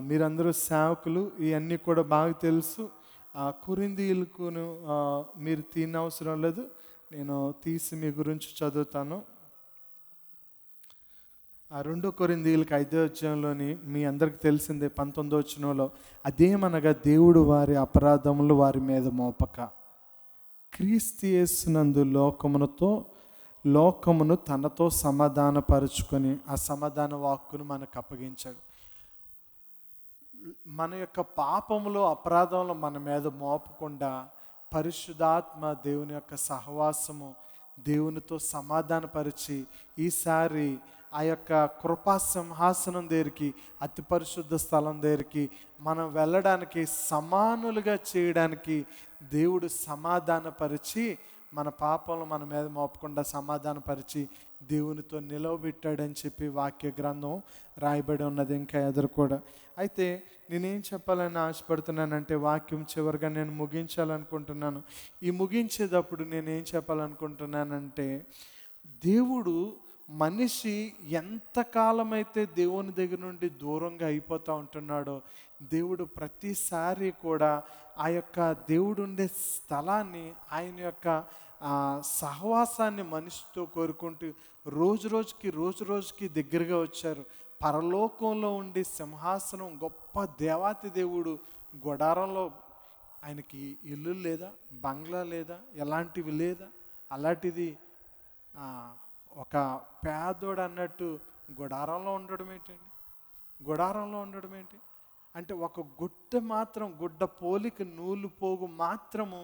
A: మీరందరూ సేవకులు, ఇవన్నీ కూడా బాగా తెలుసు. కొరింథీయులకును మీరు తీనవసరం లేదు, నేను తీసి మీ గురించి చదువుతాను. 2 కొరింథీయులకు 5వ అధ్యాయంలోని మీ అందరికి తెలిసిందే 19వ వచనంలో, అదేమనగా దేవుడు వారి అపరాధములు వారి మీద మోపక క్రీస్తు యేసునందు లోకమును తనతో సమాధానపరుచుకొని ఆ సమాధాన వాక్కును మనకు అప్పగించాడు. మన యొక్క పాపములు, అపరాధములు మన మీద మోపకుండా పరిశుద్ధాత్మ దేవుని యొక్క సహవాసము దేవునితో సమాధానపరిచి ఈసారి ఆ యొక్క కృపా సింహాసనం దగ్గరికి, అతి పరిశుద్ధ స్థలం దగ్గరికి మనం వెళ్ళడానికి, సమానులుగా చేయడానికి దేవుడు సమాధానపరిచి మన పాపంలో మన మీద మోపకుండా సమాధానపరిచి దేవునితో నిలవబెట్టాడని చెప్పి వాక్య గ్రంథం రాయబడి ఉన్నది. ఇంకా ఎదురు కూడా అయితే నేనేం చెప్పాలని ఆశపడుతున్నానంటే వాక్యం చివరిగా నేను ముగించాలనుకుంటున్నాను. ఈ ముగించేటప్పుడు నేనేం చెప్పాలనుకుంటున్నానంటే దేవుడు మనిషి ఎంతకాలమైతే దేవుని దగ్గర నుండి దూరంగా అయిపోతూ ఉంటున్నాడో దేవుడు ప్రతిసారి కూడా ఆ యొక్క దేవుడు ఉండే స్థలాన్ని, ఆయన యొక్క సహవాసాన్ని మనిషితో కోరుకుంటూ రోజు రోజుకి దగ్గరగా వచ్చారు. పరలోకంలో ఉండే సింహాసనం, గొప్ప దేవాతి దేవుడు గుడారంలో, ఆయనకి ఇల్లు లేదా, బంగ్లా లేదా, ఎలాంటివి లేదా, అలాంటిది ఒక పేదోడు అన్నట్టు గుడారంలో ఉండడం ఏంటండి? గుడారంలో ఉండడం ఏంటి అంటే ఒక గుడ్డ పోలిక నూలు పోగు మాత్రము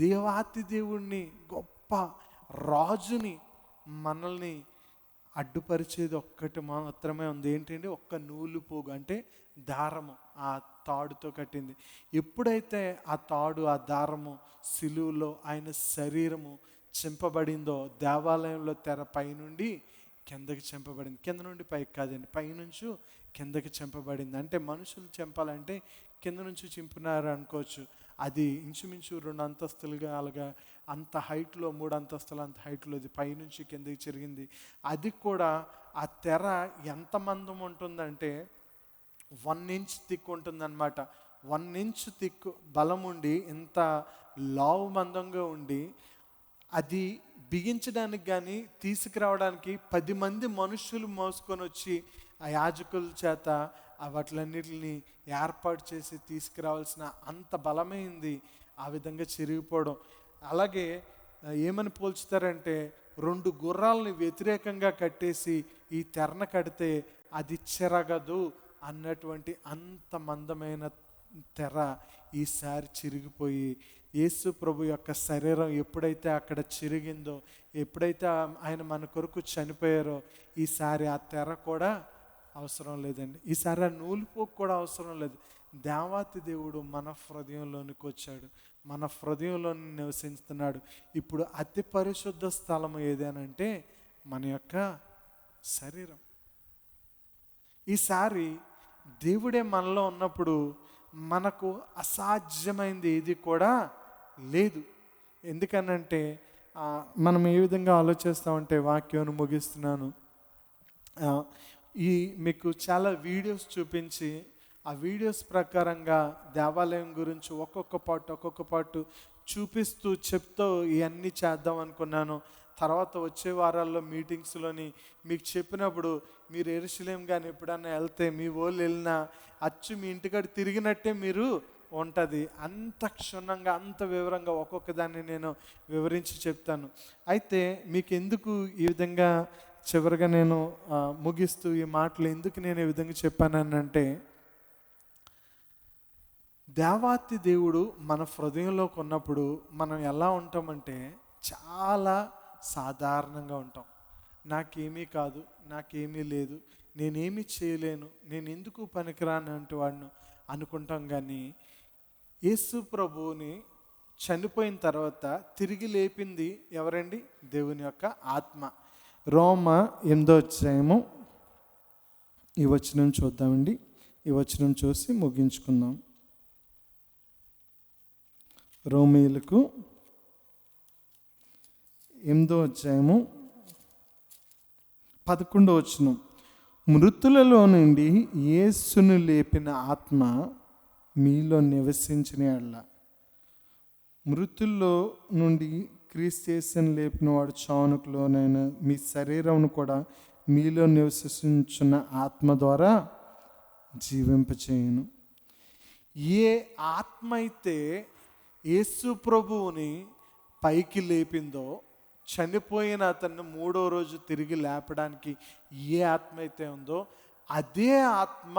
A: దేవాతి దేవుణ్ణి గొప్ప రాజుని మనల్ని అడ్డుపరిచేది ఒక్కటి మాత్రమే ఉంది. ఏంటంటే ఒక్క నూలు పోగు అంటే దారము, ఆ తాడుతో కట్టింది. ఎప్పుడైతే ఆ తాడు ఆ దారము సిలువలో ఆయన శరీరము చింపబడిందో దేవాలయంలో తెర పైనుండి కిందకి చింపబడింది. కింద నుండి పైకి కాదండి, పైనుంచి కిందకి చింపబడింది. అంటే మనుషులు చింపాలంటే కింద నుంచి చింపినారు అనుకోవచ్చు. అది ఇంచుమించు 2 అంతస్తులుగా అలాగా అంత హైట్లో, 3 అంతస్తులు అంత హైట్లో అది పైనుంచి కిందకి చెరిగింది. అది కూడా ఆ తెర ఎంత మందం ఉంటుందంటే 1 ఇంచ్ థిక్ ఉంటుందన్నమాట. 1 ఇంచ్ థిక్ బలం ఉండి ఇంత లావు మందంగా ఉండి అది బిగించడానికి కానీ తీసుకురావడానికి 10 మంది మనుషులు మోసుకొని వచ్చి ఆ యాజకుల చేత వాటిలన్నిటిని ఏర్పాటు చేసి తీసుకురావాల్సిన అంత బలమైంది ఆ విధంగా చిరిగిపోవడం. అలాగే ఏమని పోల్చుతారంటే 2 గుర్రాలని వ్యతిరేకంగా కట్టేసి ఈ తెరను కడితే అది చెరగదు అన్నటువంటి అంత మందమైన తెర ఈసారి చిరిగిపోయి యేసు ప్రభు యొక్క శరీరం ఎప్పుడైతే అక్కడ చిరిగిందో, ఎప్పుడైతే ఆయన మన కొరకు చనిపోయారో ఈసారి ఆ తెర కూడా అవసరం లేదండి. ఈసారి ఆ నూలుపోకు కూడా అవసరం లేదు. దేవాతి దేవుడు మన హృదయంలోనికి వచ్చాడు, మన హృదయంలో నివసిస్తున్నాడు. ఇప్పుడు అతి పరిశుద్ధ స్థలం ఏదేనంటే మన యొక్క శరీరం. ఈసారి దేవుడే మనలో ఉన్నప్పుడు మనకు అసాధ్యమైంది ఏది కూడా లేదు. ఎందుకనంటే మనం ఏ విధంగా ఆలోచిస్తామంటే, వాక్యాన్ని ముగిస్తున్నాను, మీకు చాలా వీడియోస్ చూపించి ఆ వీడియోస్ ప్రకారంగా దేవాలయం గురించి ఒక్కొక్క పాటు చూపిస్తూ చెప్తూ ఇవన్నీ చేద్దాం అనుకున్నాను. తర్వాత వచ్చే వారాల్లో మీటింగ్స్లోని మీకు చెప్పినప్పుడు మీరు యెరూషలేం కానీ ఎప్పుడన్నా వెళ్తే మీ వాళ్ళు వెళ్ళినా అచ్చు మీ ఇంటికాడ తిరిగినట్టే మీరు ఉంటుంది. అంత క్షుణ్ణంగా అంత వివరంగా ఒక్కొక్క దాన్ని నేను వివరించి చెప్తాను. అయితే మీకు ఎందుకు ఈ విధంగా చివరిగా నేను ముగిస్తూ ఈ మాటలు ఎందుకు నేను ఈ విధంగా చెప్పానంటే, దేవాతి దేవుడు మన హృదయంలోకి ఉన్నప్పుడు మనం ఎలా ఉంటామంటే చాలా సాధారణంగా ఉంటాం. నాకేమీ కాదు, నాకేమీ లేదు, నేనేమీ చేయలేను, నేను ఎందుకు పనికిరాను అంటే వాడిని అనుకుంటాం. కానీ యేసు ప్రభువుని చనిపోయిన తర్వాత తిరిగి లేపింది ఎవరండి? దేవుని యొక్క ఆత్మ. రోమ 8వ అధ్యాయము ఈ వచనం చూద్దామండి. ఈ వచనం చూసి ముగించుకుందాం. రోమీయులకు 8వ అధ్యాయము 11వ వచనం. మృతులలో నుండి యేసును లేపిన ఆత్మ మీలో నివసించిన యెడల, మృతుల్లో నుండి క్రీస్తు యేసును లేపిన వాడు చావునకు లోనైన మీ శరీరం కూడా మీలో నివసించున్న ఆత్మ ద్వారా జీవింపచేయును. ఏ ఆత్మ అయితే యేసు ప్రభువుని పైకి లేపిందో, చనిపోయిన అతన్ని 3వ రోజు తిరిగి లేపడానికి ఏ ఆత్మ అయితే ఉందో అదే ఆత్మ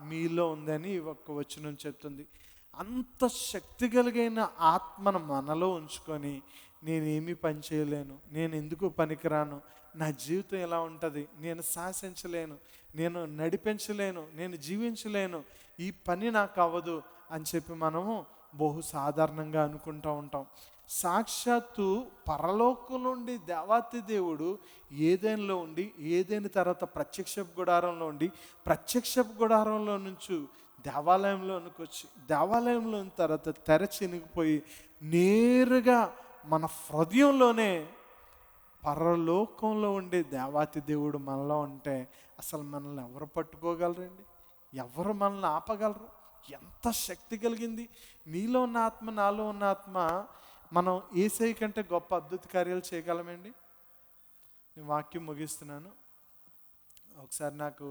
A: మీలో ఉందని ఒక వచనం చెప్తుంది. అంత శక్తి కలిగిన ఆత్మను మనలో ఉంచుకొని నేనేమీ పని చేయలేను, నేను ఎందుకు పనికిరాను, నా జీవితం ఎలా ఉంటుంది, నేను శాసించలేను, నేను నడిపించలేను, నేను జీవించలేను, ఈ పని నాకు అవ్వదు అని చెప్పి మనము బహు సాధారణంగా అనుకుంటూ ఉంటాం. సాక్షాత్తు పరలోకం నుండి దేవాతి దేవుడు ఏదైనాలో ఉండి, ఏదైనా తర్వాత ప్రత్యక్షపు గుడారంలో ఉండి, ప్రత్యక్షపు గుడారంలో నుంచి దేవాలయంలోనికి వచ్చి, దేవాలయంలో తర్వాత తెర చినిగిపోయి నేరుగా మన హృదయంలోనే పరలోకంలో ఉండే దేవాతి దేవుడు మనలో ఉంటే అసలు మనల్ని ఎవరు పట్టుకోగలరండి? ఎవరు మనల్ని ఆపగలరు? ఎంత శక్తి కలిగింది! నీలో ఉన్న ఆత్మ, నాలో ఉన్న ఆత్మ, మనం యేసయ్య కంటే గొప్ప అద్భుత కార్యాలు చేయగలమండి? నేను వాక్యం ముగిస్తున్నాను. ఒకసారి నాకు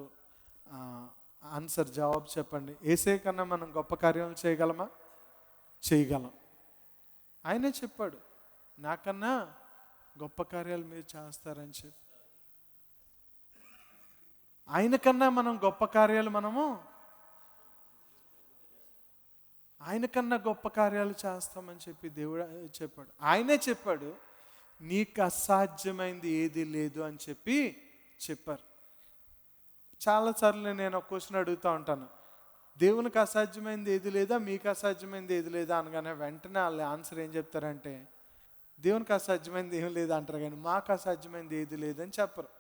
A: ఆన్సర్, జవాబు చెప్పండి. యేసయ్య కన్నా మనం గొప్ప కార్యాలు చేయగలమా? చేయగలం. ఆయనే చెప్పాడు, నాకన్నా గొప్ప కార్యాలు మీరు చేస్తారని చెప్పి. ఆయన కన్నా మనం గొప్ప కార్యాలు ఆయన కన్నా గొప్ప కార్యాలు చేస్తామని చెప్పి దేవుడు చెప్పాడు. ఆయనే చెప్పాడు, నీకు అసాధ్యమైంది ఏది లేదు అని చెప్పారు. చాలాసార్లు నేను ఒక క్వశ్చన్ అడుగుతూ ఉంటాను, దేవునికి అసాధ్యమైంది ఏది లేదా, మీకు అసాధ్యమైంది ఏది లేదా అనగానే వెంటనే వాళ్ళ ఆన్సర్ ఏం చెప్తారంటే, దేవునికి అసాధ్యమైంది ఏం లేదు అంటారు, కానీ మాకు అసాధ్యమైంది ఏది లేదని చెప్పరు.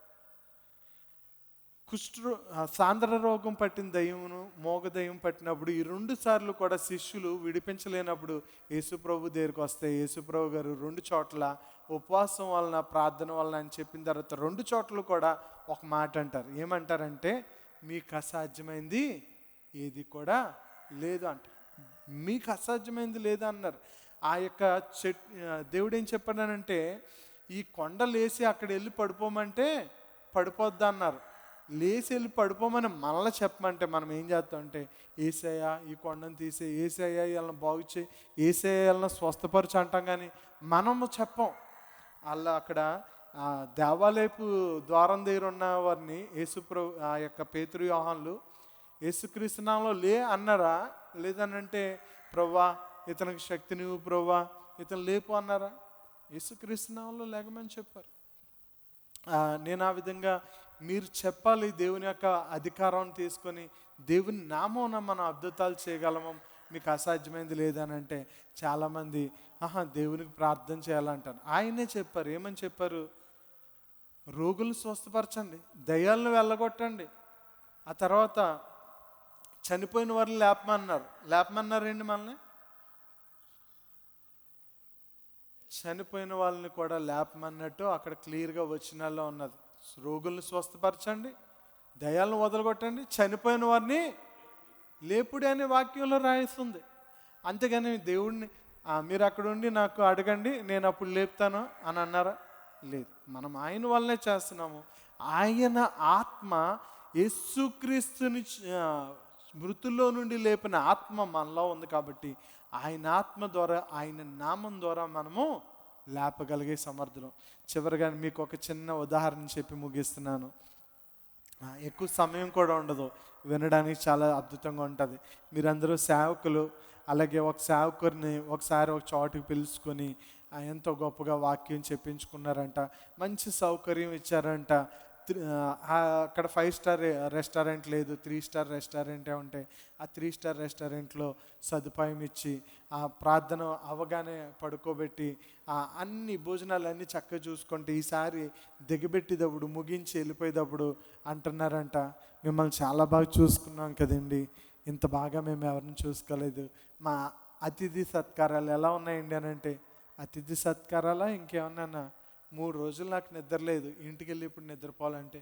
A: సాంద్ర రోగం పట్టిన దయ్యమును మోగ దయ్యం పట్టినప్పుడు ఈ 2 సార్లు కూడా శిష్యులు విడిపించలేనప్పుడు యేసుప్రభు దగ్గరికి వస్తే యేసుప్రభు గారు 2 చోట్ల ఉపవాసం వలన ప్రార్థన వలన అని చెప్పిన తర్వాత 2 చోట్ల కూడా ఒక మాట అంటారు. ఏమంటారంటే, మీకు అసాధ్యమైంది ఏది కూడా లేదు అంటారు. మీకు అసాధ్యమైంది లేదా అన్నారు. ఆ యొక్క దేవుడు ఏం చెప్పాడనంటే, ఈ కొండ లేసి అక్కడ వెళ్ళి పడిపోమంటే పడిపోద్దా అన్నారు. లేచి వెళ్ళి పడిపోమని మనల్ని చెప్పమంటే మనం ఏం చేస్తామంటే, ఏసయ్య ఈ కొండను తీసే, ఏసయ్య వీళ్ళని బాగు చేయి, ఏసయ్య వీళ్ళని స్వస్థపరచు అంటాం, కానీ మనము చెప్పం. అలా అక్కడ దేవాలయపు ద్వారం దగ్గర ఉన్న వారిని ఆ యొక్క పేతురు యోహాన్లు యేసుక్రీస్తు నామములో లే అన్నారా, లేదనంటే ప్రవ్వా ఇతనికి శక్తినివ్వు ప్రవ్వా ఇతను లేపు అన్నారా? యేసుక్రీస్తు నామములో లేకమని చెప్పారు. నేను ఆ విధంగా మీరు చెప్పాలి, దేవుని యొక్క అధికారం తీసుకొని దేవుని నామమున మనం అద్భుతాలు చేయగలము, మీకు అసాధ్యమైంది లేదనంటే చాలామంది దేవునికి ప్రార్థన చేయాలంటారు. ఆయనే చెప్పారు, ఏమని చెప్పారు? రోగులను స్వస్థపరచండి, దయ్యాలను వెళ్ళగొట్టండి, ఆ తర్వాత చనిపోయిన వారిని లేపమన్నారండి. మనల్ని చనిపోయిన వాళ్ళని కూడా లేపమన్నట్టు అక్కడ క్లియర్గా వచనాల్లో ఉన్నది. రోగులను స్వస్థపరచండి, దయ్యాలను వదలగొట్టండి, చనిపోయిన వారిని లేపుడి అనే వాక్యంలో రాయిస్తుంది. అంతేగాని దేవుడిని మీరు అక్కడ ఉండి నాకు అడగండి నేను అప్పుడు లేపుతాను అని అన్నారా? లేదు. మనం ఆయన వల్లనే చేస్తున్నాము. ఆయన ఆత్మ, యేసుక్రీస్తుని మృతుల్లో నుండి లేపిన ఆత్మ మనలో ఉంది కాబట్టి ఆయన ఆత్మ ద్వారా, ఆయన నామం ద్వారా మనము లేపగలిగే సమర్థులం. చివరిగా మీకు ఒక చిన్న ఉదాహరణ చెప్పి ముగిస్తున్నాను. ఎక్కువ సమయం కూడా ఉండదు, వినడానికి చాలా అద్భుతంగా ఉంటుంది. మీరందరూ సేవకులు, అలాగే ఒక సేవకుడిని ఒకసారి ఒక చోటుకి పిలుచుకొని ఎంతో గొప్పగా వాక్యం చెప్పించుకున్నారంట, మంచి సౌకర్యం ఇచ్చారంట. అక్కడ 5 స్టార్ రెస్టారెంట్ లేదు, 3 స్టార్ రెస్టారెంటే ఉంటాయి. ఆ 3 స్టార్ రెస్టారెంట్లో సదుపాయం ఇచ్చి ఆ ప్రార్థన అవగానే పడుకోబెట్టి అన్ని భోజనాలు అన్నీ చక్కగా చూసుకుంటే ఈసారి దిగబెట్టేటప్పుడు ముగించి వెళ్ళిపోయేటప్పుడు అంటున్నారంట, మిమ్మల్ని చాలా బాగా చూసుకున్నాం కదండి, ఇంత బాగా మేము ఎవరిని చూసుకోలేదు. మా అతిథి సత్కారాలు ఎలా ఉన్నాయండి అని అంటే, అతిథి సత్కారాలా ఇంకేమన్నా, 3 రోజులు నాకు నిద్ర లేదు, ఇంటికి వెళ్ళి ఇప్పుడు నిద్రపోవాలంటే,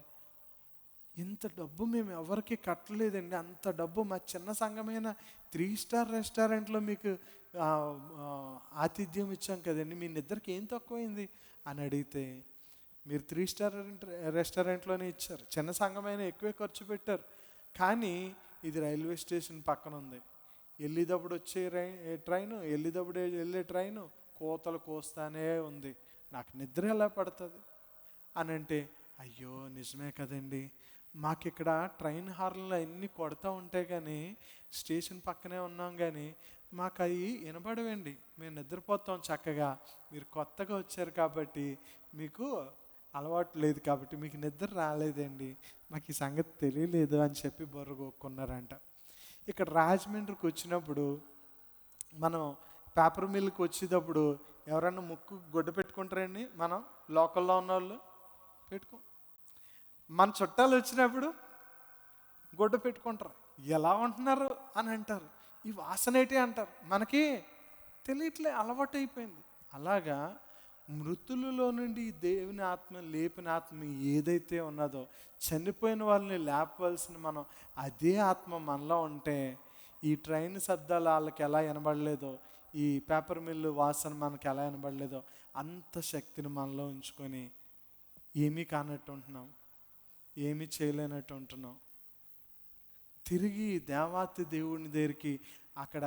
A: ఇంత డబ్బు మేము ఎవరికి కట్టలేదండి, అంత డబ్బు మా చిన్న సంఘమైన 3 స్టార్ రెస్టారెంట్లో మీకు ఆతిథ్యం ఇచ్చాం కదండి, మీ నిద్రకి ఏం తక్కువైంది అని అడిగితే, మీరు 3 స్టార్ రెస్టారెంట్లోనే ఇచ్చారు, చిన్న సంఘమైన ఎక్కువే ఖర్చు పెట్టారు, కానీ ఇది రైల్వే స్టేషన్ పక్కన ఉంది, వెళ్ళేటప్పుడు వచ్చే ట్రైను, వెళ్ళే ట్రైను కోతలు కోస్తానే ఉంది, నాకు నిద్ర ఎలా పడుతుంది అని అంటే, అయ్యో నిజమే కదండి, మాకు ఇక్కడ ట్రైన్ హార్న్లు అన్నీ కొడతా ఉంటాయి కానీ స్టేషన్ పక్కనే ఉన్నాం, కానీ మాకు అవి వినబడవండి, మేము నిద్రపోతాం చక్కగా, మీరు కొత్తగా వచ్చారు కాబట్టి మీకు అలవాటు లేదు కాబట్టి మీకు నిద్ర రాలేదండి, మాకు ఈ సంగతి తెలియలేదు అని చెప్పి బొర్రగొక్కున్నారంట. ఇక్కడ రాజమండ్రికి వచ్చినప్పుడు మనం పేపర్ మిల్కి వచ్చేటప్పుడు ఎవరన్నా ముక్కు గొడ్డ పెట్టుకుంటారండి, మనం లోకల్లో ఉన్న వాళ్ళు పెట్టుకో, మన చుట్టాలు వచ్చినప్పుడు గొడ్డ పెట్టుకుంటారు, ఎలా ఉంటున్నారు అని అంటారు, ఈ వాసనేటి అంటారు, మనకి తెలియట్లే, అలవాటు అయిపోయింది. అలాగా మృతులలో నుండి దేవుని ఆత్మ లేపిన ఆత్మ ఏదైతే ఉన్నదో, చనిపోయిన వాళ్ళని లేపవలసిన మనం అదే ఆత్మ మనలో ఉంటే, ఈ ట్రైన్ శబ్దాలు వాళ్ళకి ఎలా వినబడలేదో, ఈ పేపర్ మిల్లు వాసన మనకి ఎలా వినబడలేదో, అంత శక్తిని మనలో ఉంచుకొని ఏమీ కానట్టు ఉంటున్నాం, ఏమీ చేయలేనట్టు ఉంటున్నాం. తిరిగి దేవాతి దేవుని దగ్గరికి, అక్కడ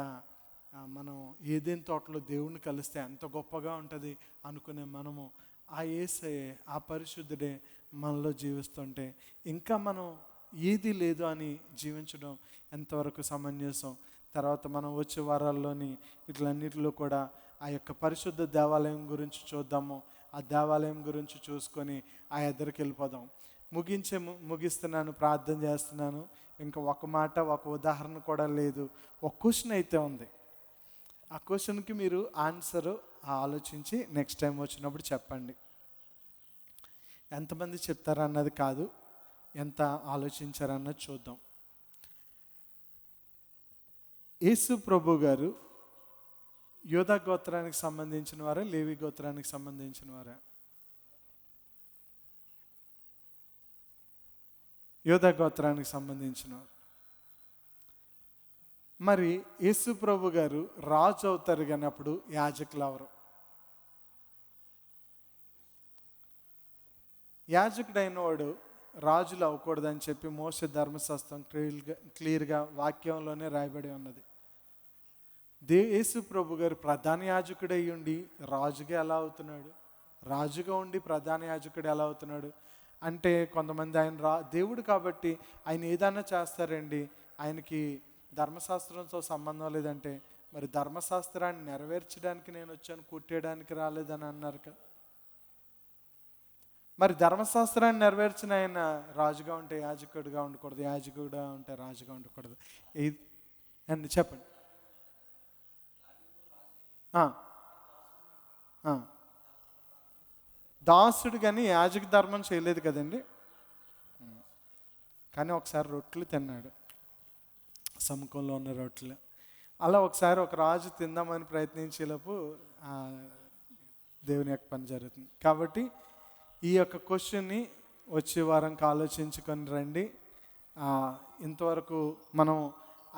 A: మనం ఏదేని తోటలో దేవుణ్ణి కలిస్తే ఎంత గొప్పగా ఉంటుంది అనుకునే మనము, ఆ యేసయ్యే, ఆ పరిశుద్ధుడే మనలో జీవిస్తుంటే ఇంకా మనం ఏది లేదు అని జీవించడం ఎంతవరకు సమంజసం? తర్వాత మనం వచ్చే వారాల్లోని ఇట్లన్నిటిలో కూడా ఆ యొక్క పరిశుద్ధ దేవాలయం గురించి చూద్దాము. ఆ దేవాలయం గురించి చూసుకొని ఆ ఎద్దరికి వెళ్ళిపోదాం. ముగిస్తున్నాను, ప్రార్థన చేస్తున్నాను. ఇంకా ఒక మాట, ఒక ఉదాహరణ కూడా లేదు. ఒక క్వశ్చన్ అయితే ఉంది. ఆ క్వశ్చన్కి మీరు ఆన్సర్ ఆలోచించి నెక్స్ట్ టైం వచ్చినప్పుడు చెప్పండి. ఎంతమంది చెప్తారన్నది కాదు, ఎంత ఆలోచించారన్నది చూద్దాం. యేసు ప్రభు గారు యోధా గోత్రానికి సంబంధించిన వారా, లేవి గోత్రానికి సంబంధించిన వారా? యోధా గోత్రానికి సంబంధించిన వారు. మరి యేసు ప్రభు గారు రాజు అవుతారు కానప్పుడు యాజకులు ఎవరు? యాజకుడైన వాడు రాజులు అవ్వకూడదని చెప్పి మోషే ధర్మశాస్త్రం క్లియర్గా వాక్యంలోనే రాయబడి ఉన్నది. యేసు ప్రభు గారు ప్రధాన యాజకుడై ఉండి రాజుగా ఎలా అవుతున్నాడు? రాజుగా ఉండి ప్రధాన యాజకుడు ఎలా అవుతున్నాడు అంటే, కొంతమంది ఆయన దేవుడు కాబట్టి ఆయన ఏదైనా చేస్తారండి, ఆయనకి ధర్మశాస్త్రంతో సంబంధం లేదంటే, మరి ధర్మశాస్త్రాన్ని నెరవేర్చడానికి నేను వచ్చాను, కుట్టేయడానికి రాలేదని అన్నారు కదా. మరి ధర్మశాస్త్రాన్ని నెరవేర్చిన ఆయన రాజుగా ఉంటే యాజకుడిగా ఉండకూడదు, యాజకుడిగా ఉంటే రాజుగా ఉండకూడదు. అండి చెప్పండి. దాసుడు కానీ యాజక ధర్మం చేయలేదు కదండి. కానీ ఒకసారి రొట్టెలు తిన్నాడు, సముఖంలో ఉన్న రొట్టెలు. అలా ఒకసారి ఒక రాజు తిందామని ప్రయత్నించేలోపు దేవుని యొక్క పని జరుగుతుంది. కాబట్టి ఈ యొక్క క్వశ్చన్ని వచ్చే వారంకి ఆలోచించుకొని రండి. ఇంతవరకు మనం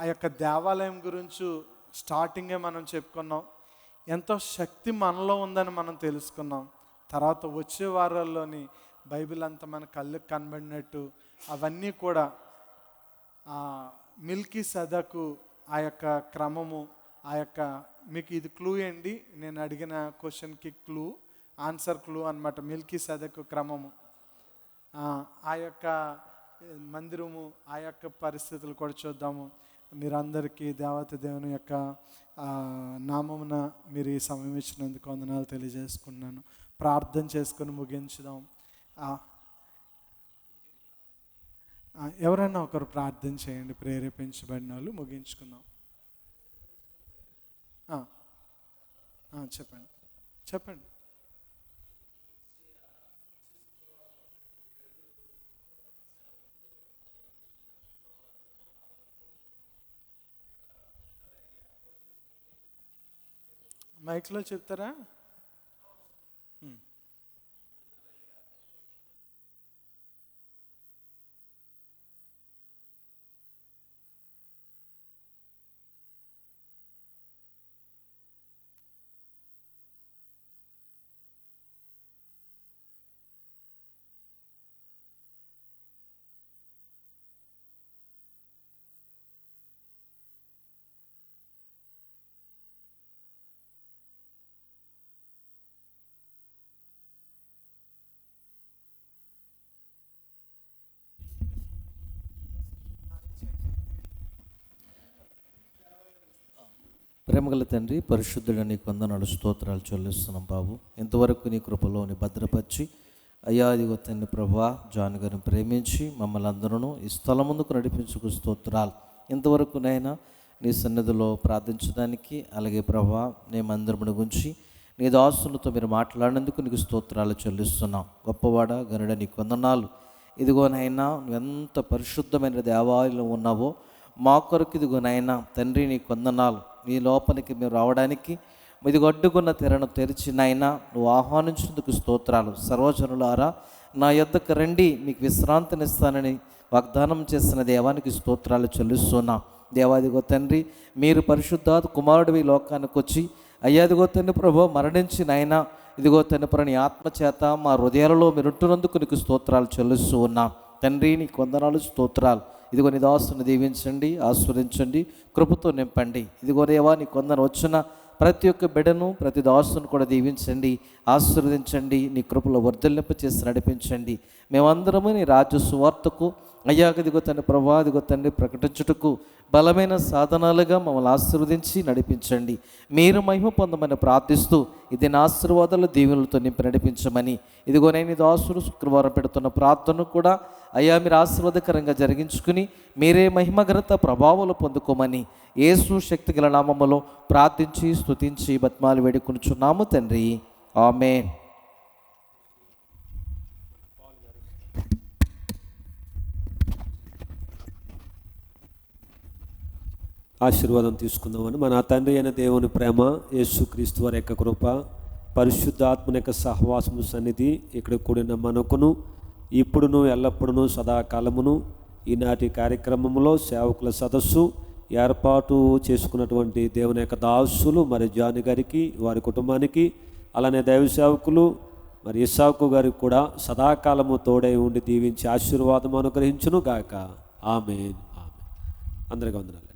A: ఆ యొక్క దేవాలయం గురించి స్టార్టింగే మనం చెప్పుకున్నాం. ఎంతో శక్తి మనలో ఉందని మనం తెలుసుకున్నాం. తర్వాత వచ్చే వారాల్లోని బైబిల్ అంతా మన కళ్ళకు కనబడినట్టు అవన్నీ కూడా మిల్కీ సదకు ఆ యొక్క క్రమము, ఆ యొక్క మీకు ఇది క్లూ అండి, నేను అడిగిన క్వశ్చన్కి క్లూ, ఆన్సర్ క్లూ అన్నమాట. మిల్కీ సదకు క్రమము, ఆ యొక్క మందిరము, ఆ యొక్క పరిస్థితులు కూడా చూద్దాము. మీరందరికీ దేవత దేవుని యొక్క నామమున మీరు ఈ సమయం ఇచ్చినందుకు వందనాలు తెలియజేసుకున్నాను. ప్రార్థన చేసుకొని ముగించుదాం. ఎవరైనా ఒకరు ప్రార్థన చేయండి, ప్రేరేపించబడిన వాళ్ళు. ముగించుకుందాం. చెప్పండి చెప్పండి. మైక్లో చెప్తారా?
F: ప్రేమగల తండ్రి, పరిశుద్ధుడు, నీకు వందనాలు, స్తోత్రాలు చెల్లిస్తున్నాం బాబు. ఇంతవరకు నీ కృపలోని భద్రపరిచి అయ్యా ఇదిగో తండ్రి ప్రభా జాన్ గారిని ప్రేమించి మమ్మల్ని అందరూ ఈ స్థలం ముందుకు నడిపించుకు స్తోత్రాలు. ఇంతవరకు నైనా నీ సన్నిధిలో ప్రార్థించడానికి, అలాగే ప్రభా నీ మందిరమును గురించి నీ దాసులతో మీరు మాట్లాడినందుకు నీకు స్తోత్రాలు చెల్లిస్తున్నాం. గొప్పవాడ గనుడ నీకు వందనాలు. ఇదిగోనైనా నువ్వు ఎంత పరిశుద్ధమైన దేవాలయంలో ఉన్నావో మా కొరకు ఇదిగోనైనా తండ్రి నీకు వందనాలు. నీ లోపలికి మీరు రావడానికి ఇదిగో అడ్డుకున్న తెరను తెరిచినైనా నువ్వు ఆహ్వానించినందుకు స్తోత్రాలు. సర్వజనులారా నా యొద్దకు రండి, మీకు విశ్రాంతినిస్తానని వాగ్దానం చేసిన దేవానికి స్తోత్రాలు చెల్లిస్తున్నాం. దేవాదిగో తండ్రి, మీరు పరిశుద్ధాత్మ కుమారుడు ఈ లోకానికి వచ్చి అయ్యాదిగో తండ్రి ప్రభు మరణించి నాయన ఇదిగో తండ్రి నీ ఆత్మచేత మా హృదయాలలో మీరు ఉంటున్నందుకు నీకు స్తోత్రాలు చెల్లిస్తూ ఉన్నాం. తండ్రి నీకు వందనాలు, స్తోత్రాలు. ఇదిగో నీ దాసుని దీవించండి, ఆస్వాదించండి, కృపతో నింపండి. ఇదిగో దేవా నీకు వందన వచ్చిన ప్రతి ఒక్క బిడ్డను ప్రతి దాసును కూడా దీవించండి, ఆశీర్వదించండి, నీ కృపలో వర్ధలింప చేసి నడిపించండి. మేమందరము నీ రాజ్య సువార్తకు అయ్యా ఇదిగో తండ్రి ప్రభా ఇదిగో తండ్రి ప్రకటించుటకు బలమైన సాధనాలుగా మమ్మల్ని ఆశీర్వదించి నడిపించండి. మీరు మహిమ పొందమని ప్రార్థిస్తూ ఇది నా ఆశీర్వాదాలు దీవెనలతో నింపి నడిపించమని, ఇదిగో నేను దాసుడు శుక్రవారం పెడుతున్న ప్రార్థనను కూడా అయ్యా మీరు ఆశీర్వాదకరంగా జరిగించుకుని మీరే మహిమ ఘనత ప్రభావాలు పొందుకోమని యేసు శక్తి గల నామములో ప్రార్థించి స్తుతించి బతిమాలు వేడుకొనుచున్నాము తండ్రి. ఆమేన్.
B: ఆశీర్వాదం తీసుకుందామని. మన తండ్రి అయిన దేవుని ప్రేమ, యేసుక్రీస్తు వారి యొక్క కృప, పరిశుద్ధాత్మని యొక్క సహవాసము సన్నిధి ఇక్కడ కూడిన మనకును ఇప్పుడును ఎల్లప్పుడూ సదాకాలమును ఈనాటి కార్యక్రమంలో సేవకుల సదస్సు ఏర్పాటు చేసుకున్నటువంటి దేవుని యొక్క దాసులు మరి జాని గారికి వారి కుటుంబానికి అలానే దైవ సేవకులు మరి ఇస్సాకు గారికి కూడా సదాకాలము తోడై ఉండి దీవించి ఆశీర్వాదం అనుగ్రహించును గాక. ఆమేన్. ఆమేన్. అందరికీ వందనాలు.